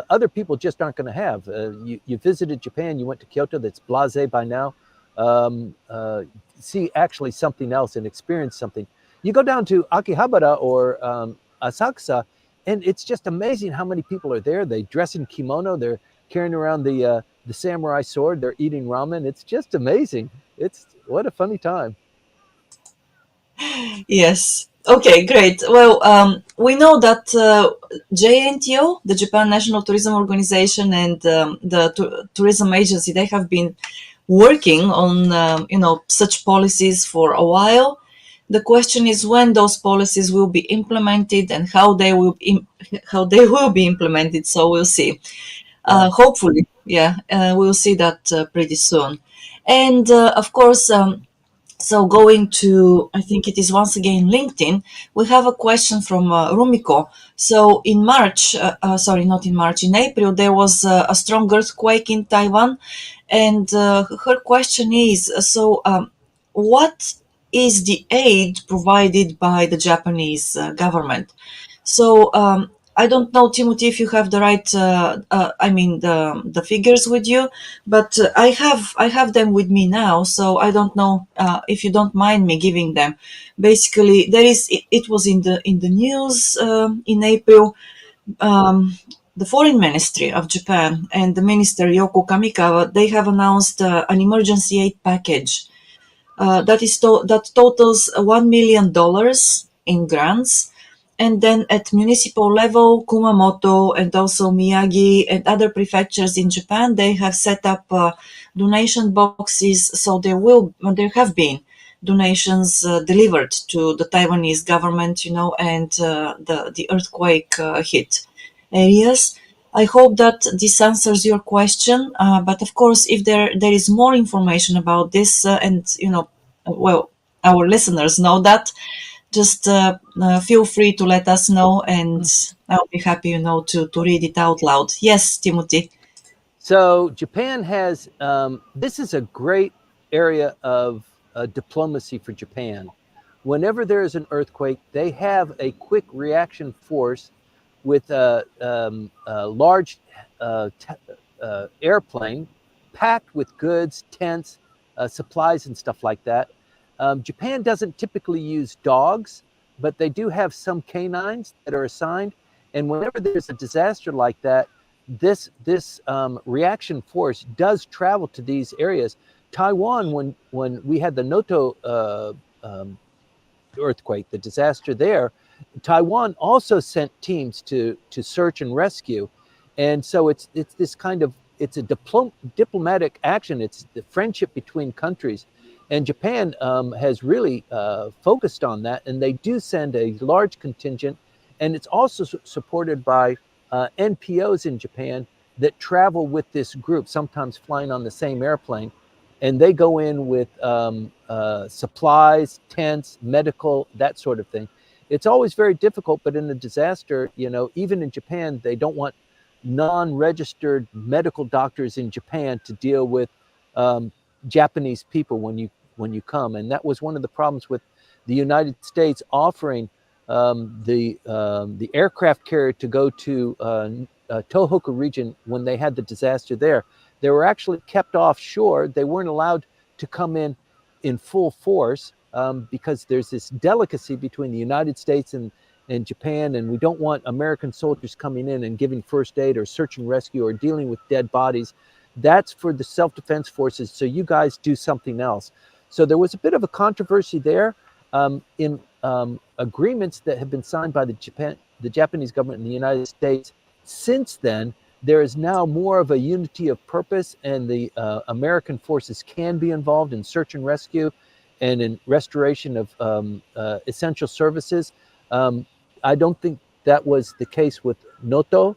other people just aren't going to have. You visited Japan, you went to Kyoto, that's blasé by now. See actually something else and experience something. You go down to Akihabara or Asakusa, and it's just amazing how many people are there. They dress in kimono, they're carrying around the samurai sword, they're eating ramen. It's just amazing. It's what a funny time. Yes. Okay, great. Well, we know that JNTO, the Japan National Tourism Organization, and the tourism agency, they have been working on such policies for a while. The question is when those policies will be implemented and how they will be implemented. So we'll see. Yeah. Hopefully, yeah, we'll see that pretty soon. And of course. So going to, I think it is once again LinkedIn, we have a question from Rumiko. So in March, sorry, not in March, in April, there was a strong earthquake in Taiwan. And her question is, what is the aid provided by the Japanese government? So I don't know, Timothy, if you have the right, I mean the figures with you, but I have them with me now. So I don't know if you don't mind me giving them. Basically, it was in the news in April. Um, the Foreign Ministry of Japan and the Minister Yoko Kamikawa, they have announced an emergency aid package that totals $1 million in grants. And then at municipal level, Kumamoto and also Miyagi and other prefectures in Japan, they have set up donation boxes. So there have been donations delivered to the Taiwanese government, and the earthquake hit areas. I hope that this answers your question. But of course, if there is more information about this, and well, our listeners know that, just feel free to let us know, and I'll be happy, to read it out loud. Yes, Timothy. So Japan has, this is a great area of diplomacy for Japan. Whenever there is an earthquake, they have a quick reaction force with a large airplane packed with goods, tents, supplies, and stuff like that. Japan doesn't typically use dogs, but they do have some canines that are assigned. And whenever there's a disaster like that, this reaction force does travel to these areas. Taiwan, when we had the Noto earthquake, the disaster there, Taiwan also sent teams to search and rescue, and so it's this kind of, it's a diplomatic action. It's the friendship between countries, and Japan has really focused on that, and they do send a large contingent, and it's also supported by NPOs in Japan that travel with this group, sometimes flying on the same airplane, and they go in with supplies, tents, medical, that sort of thing. It's always very difficult, but in a disaster, even in Japan, they don't want non-registered medical doctors in Japan to deal with Japanese people when you come, and that was one of the problems with the United States offering the aircraft carrier to go to Tohoku region when they had the disaster there. They were actually kept offshore. They weren't allowed to come in full force because there's this delicacy between the United States and Japan, and we don't want American soldiers coming in and giving first aid or search and rescue or dealing with dead bodies. That's for the self-defense forces, so you guys do something else. So there was a bit of a controversy there in agreements that have been signed by the Japanese government and the United States. Since then, there is now more of a unity of purpose, and the American forces can be involved in search and rescue and in restoration of essential services. I don't think that was the case with Noto,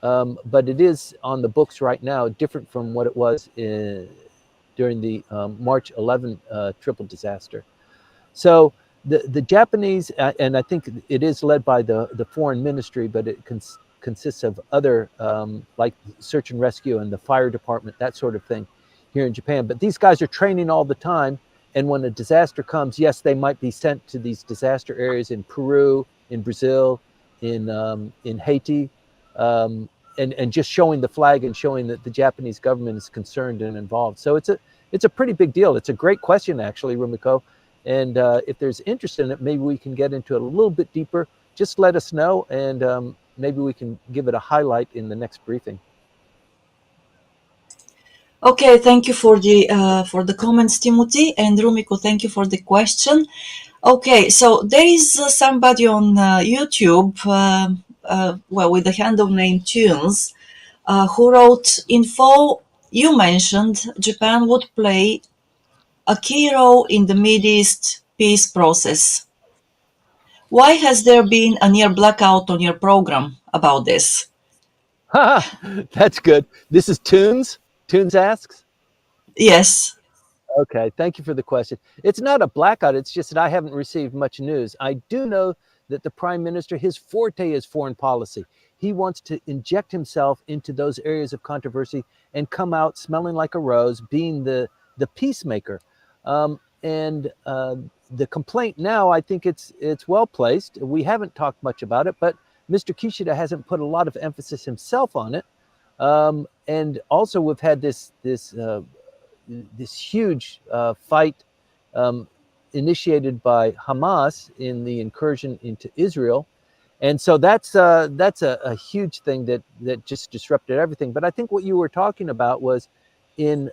but it is on the books right now, different from what it was during the March 11 triple disaster. So the Japanese, and I think it is led by the foreign ministry, but it consists of other like search and rescue and the fire department, that sort of thing here in Japan. But these guys are training all the time. And when a disaster comes, yes, they might be sent to these disaster areas in Peru, in Brazil, in Haiti, and just showing the flag and showing that the Japanese government is concerned and involved. So it's a pretty big deal. It's a great question, actually, Rumiko. And if there's interest in it, maybe we can get into it a little bit deeper. Just let us know, and maybe we can give it a highlight in the next briefing. Okay, thank you for the comments, Timothy, and Rumiko. Thank you for the question. Okay, so there is somebody on YouTube, with the handle name Tunes, who wrote, "Info, you mentioned Japan would play a key role in the Mideast peace process. Why has there been a near blackout on your program about this?" That's good. This is Tunes. Tunes asks. Yes. Okay, thank you for the question. It's not a blackout, it's just that I haven't received much news. I do know that the prime minister, his forte is foreign policy. He wants to inject himself into those areas of controversy and come out smelling like a rose, being the peacemaker. And the complaint now, I think it's well placed. We haven't talked much about it, but Mr. Kishida hasn't put a lot of emphasis himself on it. And also, we've had this huge fight initiated by Hamas in the incursion into Israel, and so that's a huge thing that just disrupted everything. But I think what you were talking about was in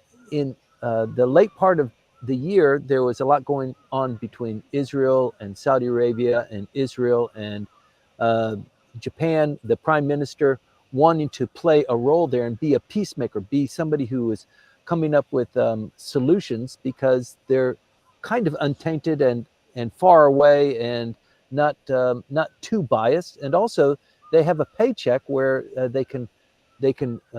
the late part of the year, there was a lot going on between Israel and Saudi Arabia and Israel and Japan. The prime minister wanting to play a role there and be a peacemaker, be somebody who is coming up with solutions, because they're kind of untainted and far away and not too biased, and also they have a paycheck where they can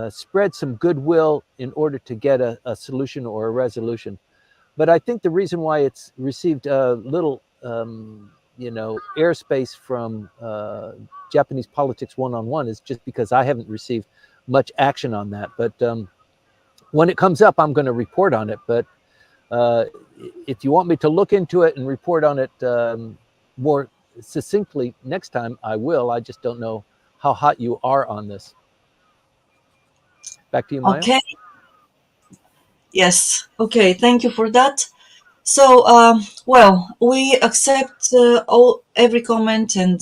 spread some goodwill in order to get a solution or a resolution. But I think the reason why it's received little airspace from Japanese politics one-on-one is just because I haven't received much action on that. But when it comes up, I'm going to report on it. But if you want me to look into it and report on it more succinctly next time, I will. I just don't know how hot you are on this. Back to you, Maya. Okay. Yes. Okay. Thank you for that. So, we accept every comment, and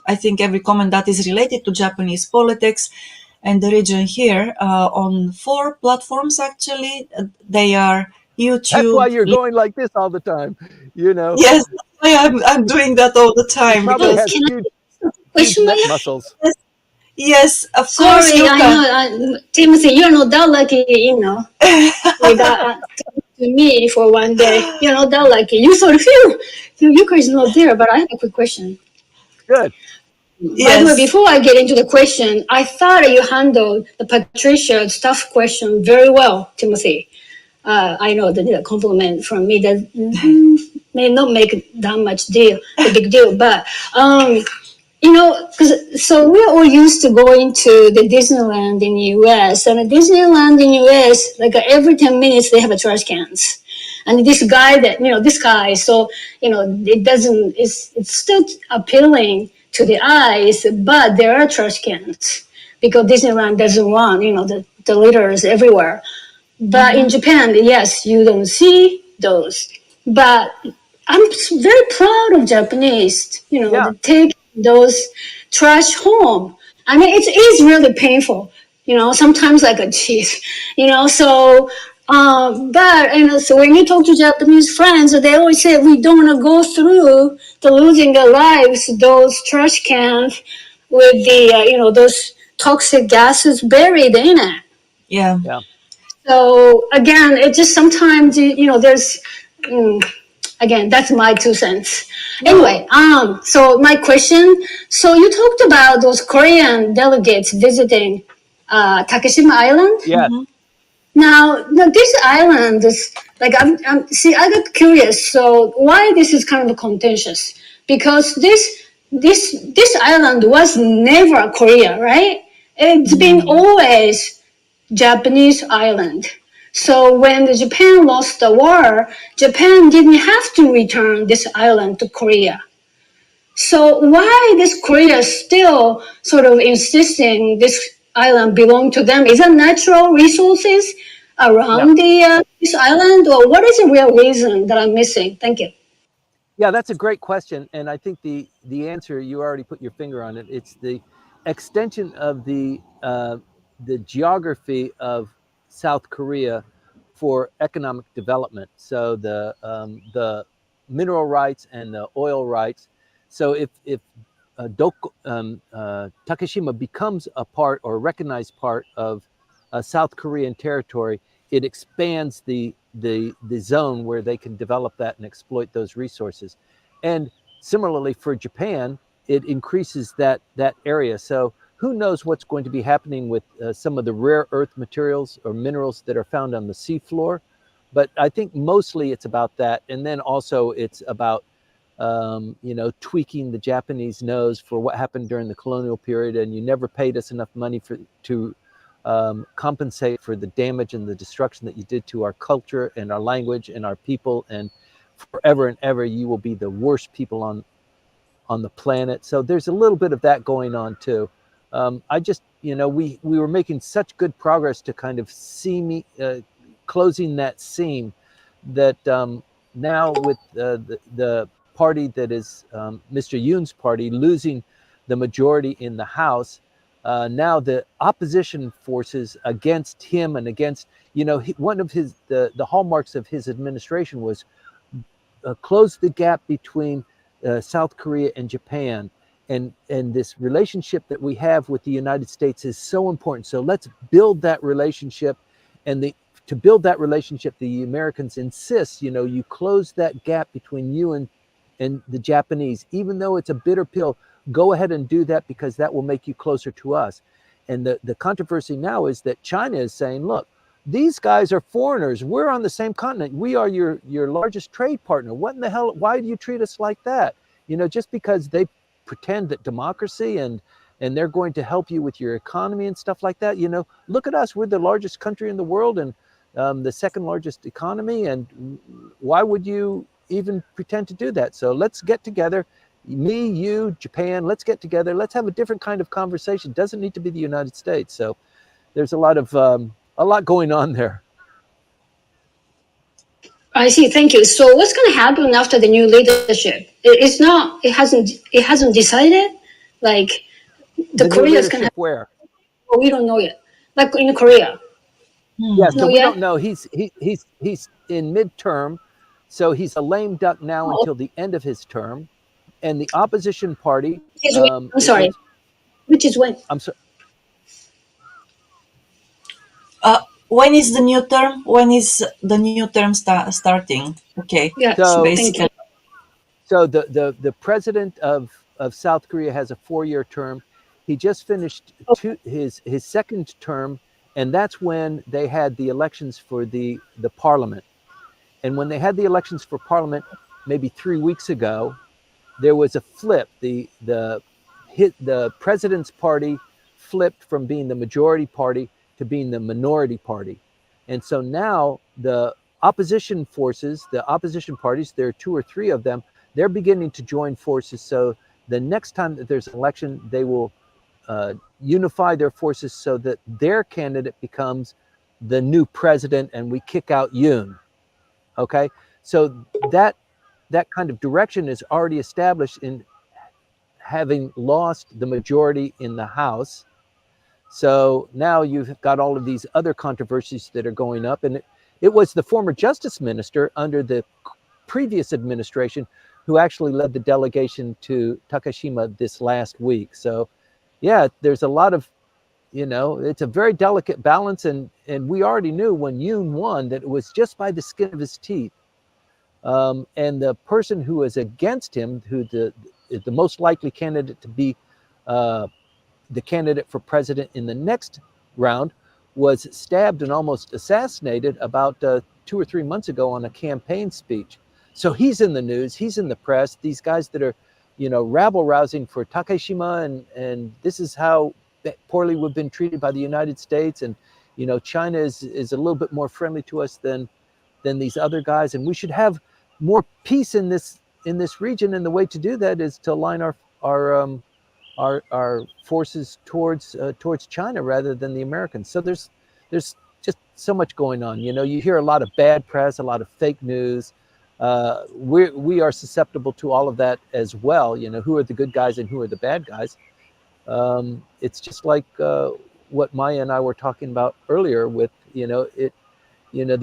I think every comment that is related to Japanese politics and the region here on 4 platforms. Actually, they are YouTube. That's why you're going like this all the time, Yes, I'm doing that all the time. You probably have huge neck muscles. Yes, of Sorry, course you I can. know, Timothy, you're not that lucky, with that to me for one day. You're not that lucky. You thought, Yuka is not there, but I have a quick question. Good. By the way, before I get into the question, I thought you handled the Patricia staff question very well, Timothy. I know that a compliment from me that may not make that much a big deal, but so we're all used to going to the Disneyland in the US, and the Disneyland in the US, like every 10 minutes they have a trash cans. And this guy, so, it's still appealing to the eyes, but there are trash cans because Disneyland doesn't want, the litters everywhere. But in Japan, yes, you don't see those. But I'm very proud of Japanese, to take those trash home. I mean, it is really painful, sometimes like a cheese, so, so when you talk to Japanese friends, they always say, we don't want to go through the losing their lives, those trash cans with the, those toxic gases buried in it. Yeah. So again, it just sometimes, there's, Again, that's my 2 cents. Anyway, so my question, so you talked about those Korean delegates visiting Takeshima Island. Yes. Now this island is like see, I got curious. So why this is kind of contentious? Because this island was never Korea, right? It's been always Japanese island. So when Japan lost the war, Japan didn't have to return this island to Korea. So why this Korea still sort of insisting this island belong to them? Is it natural resources around this island, or what is the real reason that I'm missing? Thank you. Yeah, that's a great question, and I think the answer, you already put your finger on it. It's the extension of the geography of South Korea for economic development. So the mineral rights and the oil rights. So if Takeshima becomes a part or a recognized part of South Korean territory, it expands the zone where they can develop that and exploit those resources. And similarly for Japan, it increases that area. So who knows what's going to be happening with some of the rare earth materials or minerals that are found on the seafloor. But I think mostly it's about that. And then also it's about tweaking the Japanese nose for what happened during the colonial period, and you never paid us enough money to compensate for the damage and the destruction that you did to our culture and our language and our people, and forever and ever you will be the worst people on the planet. So there's a little bit of that going on too. I just, we were making such good progress to kind of closing that seam that now with the party that is Mr. Yoon's party losing the majority in the House, now the opposition forces against him and against, one of the hallmarks of his administration was close the gap between South Korea and Japan. And this relationship that we have with the United States is so important. So let's build that relationship. And to build that relationship, the Americans insist, you close that gap between you and the Japanese, even though it's a bitter pill. Go ahead and do that because that will make you closer to us. And the controversy now is that China is saying, look, these guys are foreigners. We're on the same continent. We are your largest trade partner. What in the hell? Why do you treat us like that? Just because they pretend that democracy and they're going to help you with your economy and stuff like that. Look at us. We're the largest country in the world and the second largest economy. And why would you even pretend to do that? So let's get together. Me, you, Japan, let's get together. Let's have a different kind of conversation. It doesn't need to be the United States. So there's a lot going on there. I see. Thank you. So what's going to happen after the new leadership? It hasn't decided. Like the Korea is going to have. Where? Well, we don't know yet. Like in Korea. Yeah, so we don't know. He's in midterm, so he's a lame duck now until the end of his term. And the opposition party. I'm sorry. Which is when? I'm sorry. When is the new term? When is the new term starting? Okay. Yeah. So basically. So the president of South Korea has a 4-year term. He just finished his second term, and that's when they had the elections for the parliament. And when they had the elections for parliament, maybe 3 weeks ago, there was a flip. The president's party flipped from being the majority party to being the minority party. And so now the opposition forces, the opposition parties, there are 2 or 3 of them, they're beginning to join forces. So the next time that there's an election, they will unify their forces so that their candidate becomes the new president and we kick out Yoon. Okay, so that kind of direction is already established in having lost the majority in the House. So now you've got all of these other controversies that are going up. And it was the former justice minister under the previous administration who actually led the delegation to Takeshima this last week. So yeah, there's a lot of, it's a very delicate balance. And we already knew when Yoon won that it was just by the skin of his teeth. And the person who is against him, who the most likely candidate to be the candidate for president in the next round, was stabbed and almost assassinated about 2 or 3 months ago on a campaign speech. So he's in the news, he's in the press. These guys that are, rabble rousing for Takeshima, and this is how poorly we've been treated by the United States, and China is a little bit more friendly to us than these other guys, and we should have more peace in this region. And the way to do that is to align our forces towards China rather than the Americans. So there's just so much going on. You hear a lot of bad press, a lot of fake news. We are susceptible to all of that as well. Who are the good guys and who are the bad guys? It's just like what Maya and I were talking about earlier with the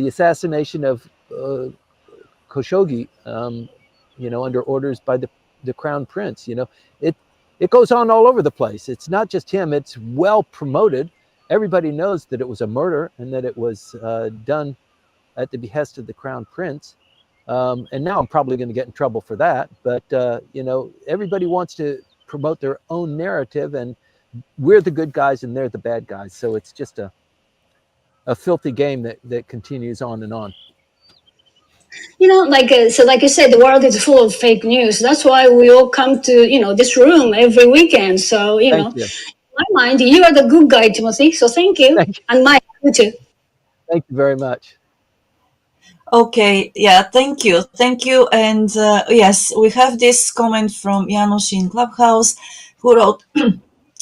assassination of Khashoggi, under orders by the crown prince. It goes on all over the place. It's not just him. It's well promoted. Everybody knows that it was a murder and that it was done at the behest of the crown prince. And now I'm probably going to get in trouble for that. But, everybody wants to promote their own narrative, and we're the good guys and they're the bad guys. So it's just a filthy game that continues on and on. Like you said, the world is full of fake news. That's why we all come to this room every weekend. So Thank you. in my mind, you are the good guy, Timothy. So thank you, and Mike, you too. Thank you very much. Okay, yeah, thank you. And yes, we have this comment from Janusz in Clubhouse, who wrote,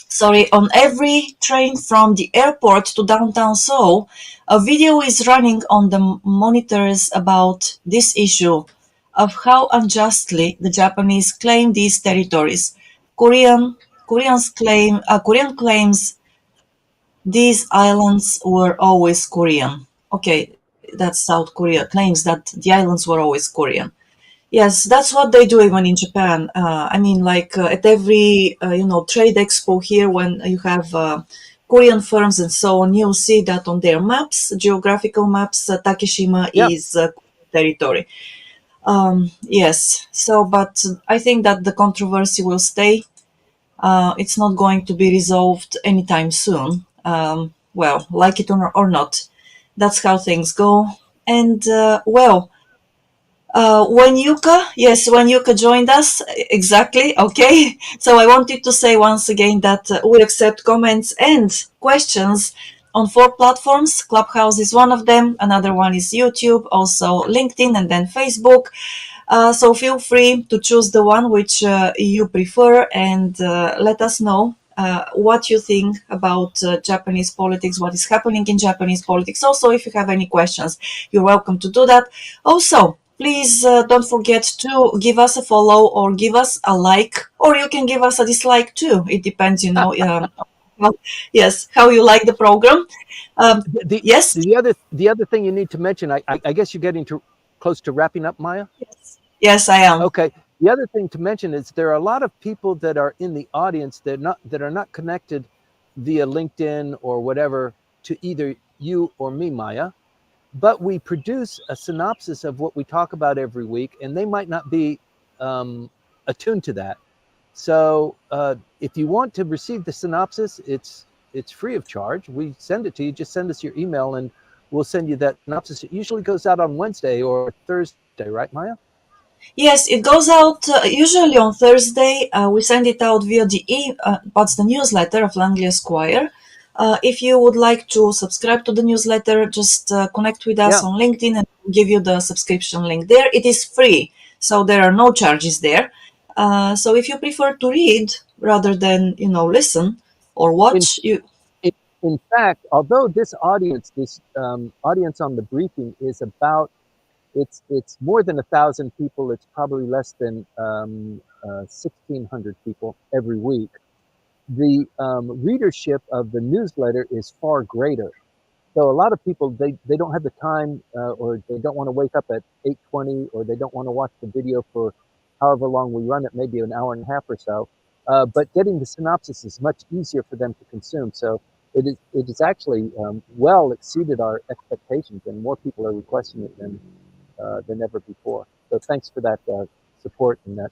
sorry, on every train from the airport to downtown Seoul, a video is running on the monitors about this issue of how unjustly the Japanese claim these territories. Korean claims these islands were always Korean. Okay, that's South Korea claims that the islands were always Korean. Yes, that's what they do even in Japan. At every trade expo here, when you have Korean firms and so on, you'll see that on their maps, geographical maps, Takeshima is territory. Yes. So, but I think that the controversy will stay. It's not going to be resolved anytime soon. Well, like it or not, that's how things go. And when Yuka joined us, exactly. Okay. So I wanted to say once again that we accept comments and questions on 4 platforms. Clubhouse is one of them. Another one is YouTube, also LinkedIn, and then Facebook. So feel free to choose the one which you prefer, and let us know what you think about Japanese politics, what is happening in Japanese politics. Also, if you have any questions, you're welcome to do that. Also, please don't forget to give us a follow or give us a like, or you can give us a dislike too. It depends, how you like the program. Yes. The other thing you need to mention, I guess you're getting close to wrapping up, Maya. Yes, I am. Okay. The other thing to mention is there are a lot of people that are in the audience that are not connected via LinkedIn or whatever to either you or me, Maya. But we produce a synopsis of what we talk about every week, and they might not be attuned to that. So if you want to receive the synopsis, it's free of charge. We send it to you. Just send us your email, and we'll send you that synopsis. It usually goes out on Wednesday or Thursday, right, Maya? Yes, it goes out usually on Thursday. We send it out via what's the newsletter of Langley Esquire. If you would like to subscribe to the newsletter, just connect with us on LinkedIn and we'll give you the subscription link there. It is free, so there are no charges there. So if you prefer to read rather than listen or watch, In fact, although this audience on the briefing is about, it's more than 1,000 people. It's probably less than 1,600 people every week. The readership of the newsletter is far greater. So a lot of people, they don't have the time or they don't want to wake up at 8:20, or they don't want to watch the video for however long we run it, maybe an hour and a half or so. But getting the synopsis is much easier for them to consume. So it is actually well exceeded our expectations, and more people are requesting it than ever before. So thanks for that support and that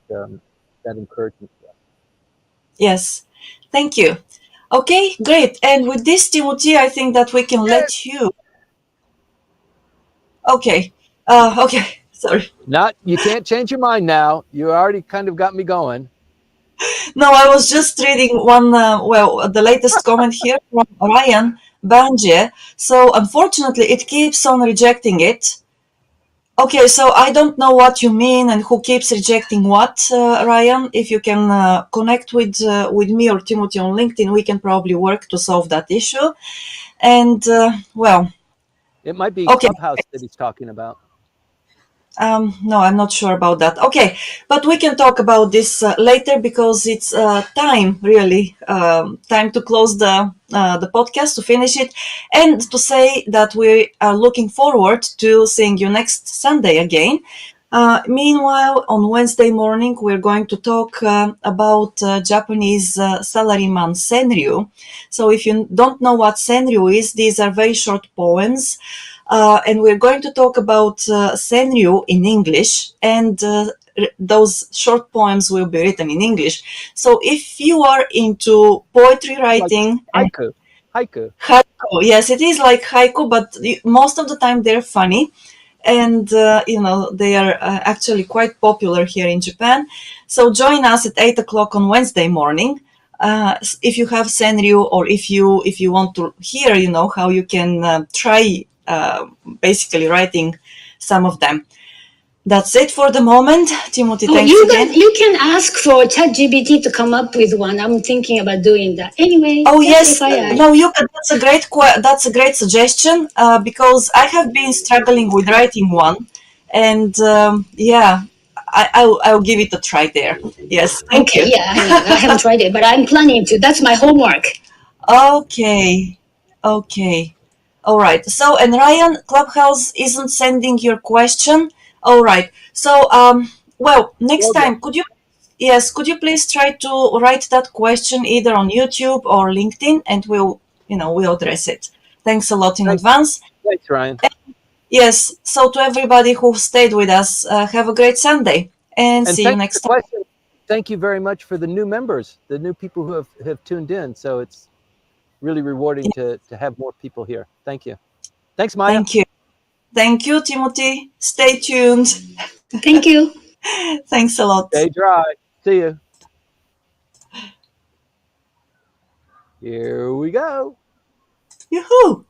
encouragement. Yes. Thank you. Okay, great. And with this, Timothy, I think that we can let you. Okay. Okay. Sorry. Not you can't change your mind now. You already kind of got me going. No, I was just reading one, the latest comment here from Ryan Banje. So unfortunately, it keeps on rejecting it. Okay, so I don't know what you mean and who keeps rejecting what, Ryan. If you can connect with me or Timothy on LinkedIn, we can probably work to solve that issue. And It might be okay. Clubhouse that he's talking about. No, I'm not sure about that. Okay, but we can talk about this later because it's time, really, time to close the podcast, to finish it, and to say that we are looking forward to seeing you next Sunday again. Meanwhile, on Wednesday morning, we're going to talk about Japanese salaryman senryu. So if you don't know what senryu is, these are very short poems. And we're going to talk about senryu in English, and those short poems will be written in English. So if you are into poetry Like writing, haiku. Haiku. haiku, yes, it is like haiku, but most of the time they're funny. And they are actually quite popular here in Japan. So join us at 8 o'clock on Wednesday morning. If you have senryu, or if you want to hear, how you can try basically writing some of them. That's it for the moment. Timothy, thanks again. You can ask for ChatGPT to come up with one. I'm thinking about doing that. Anyway. Oh yes, FYI. no, you can. That's a great suggestion because I have been struggling with writing one, and I'll give it a try there. Yes, thank Okay, you. yeah, I haven't tried it, but I'm planning to. That's my homework. Okay, okay, all right. So, and Ryan, Clubhouse isn't sending your question. All right. So, next Well done. time, could you please try to write that question either on YouTube or LinkedIn, and we'll address it. Thanks a lot in advance. Thanks, Ryan. Yes. So to everybody who stayed with us, have a great Sunday, and see you next time. Question. Thank you very much for the new members, the new people who have tuned in. So it's really rewarding to have more people here. Thank you. Thanks, Maya. Thank you, Timothy. Stay tuned. Thank you. Thanks a lot. Stay dry. See you. Here we go. Yoo-hoo!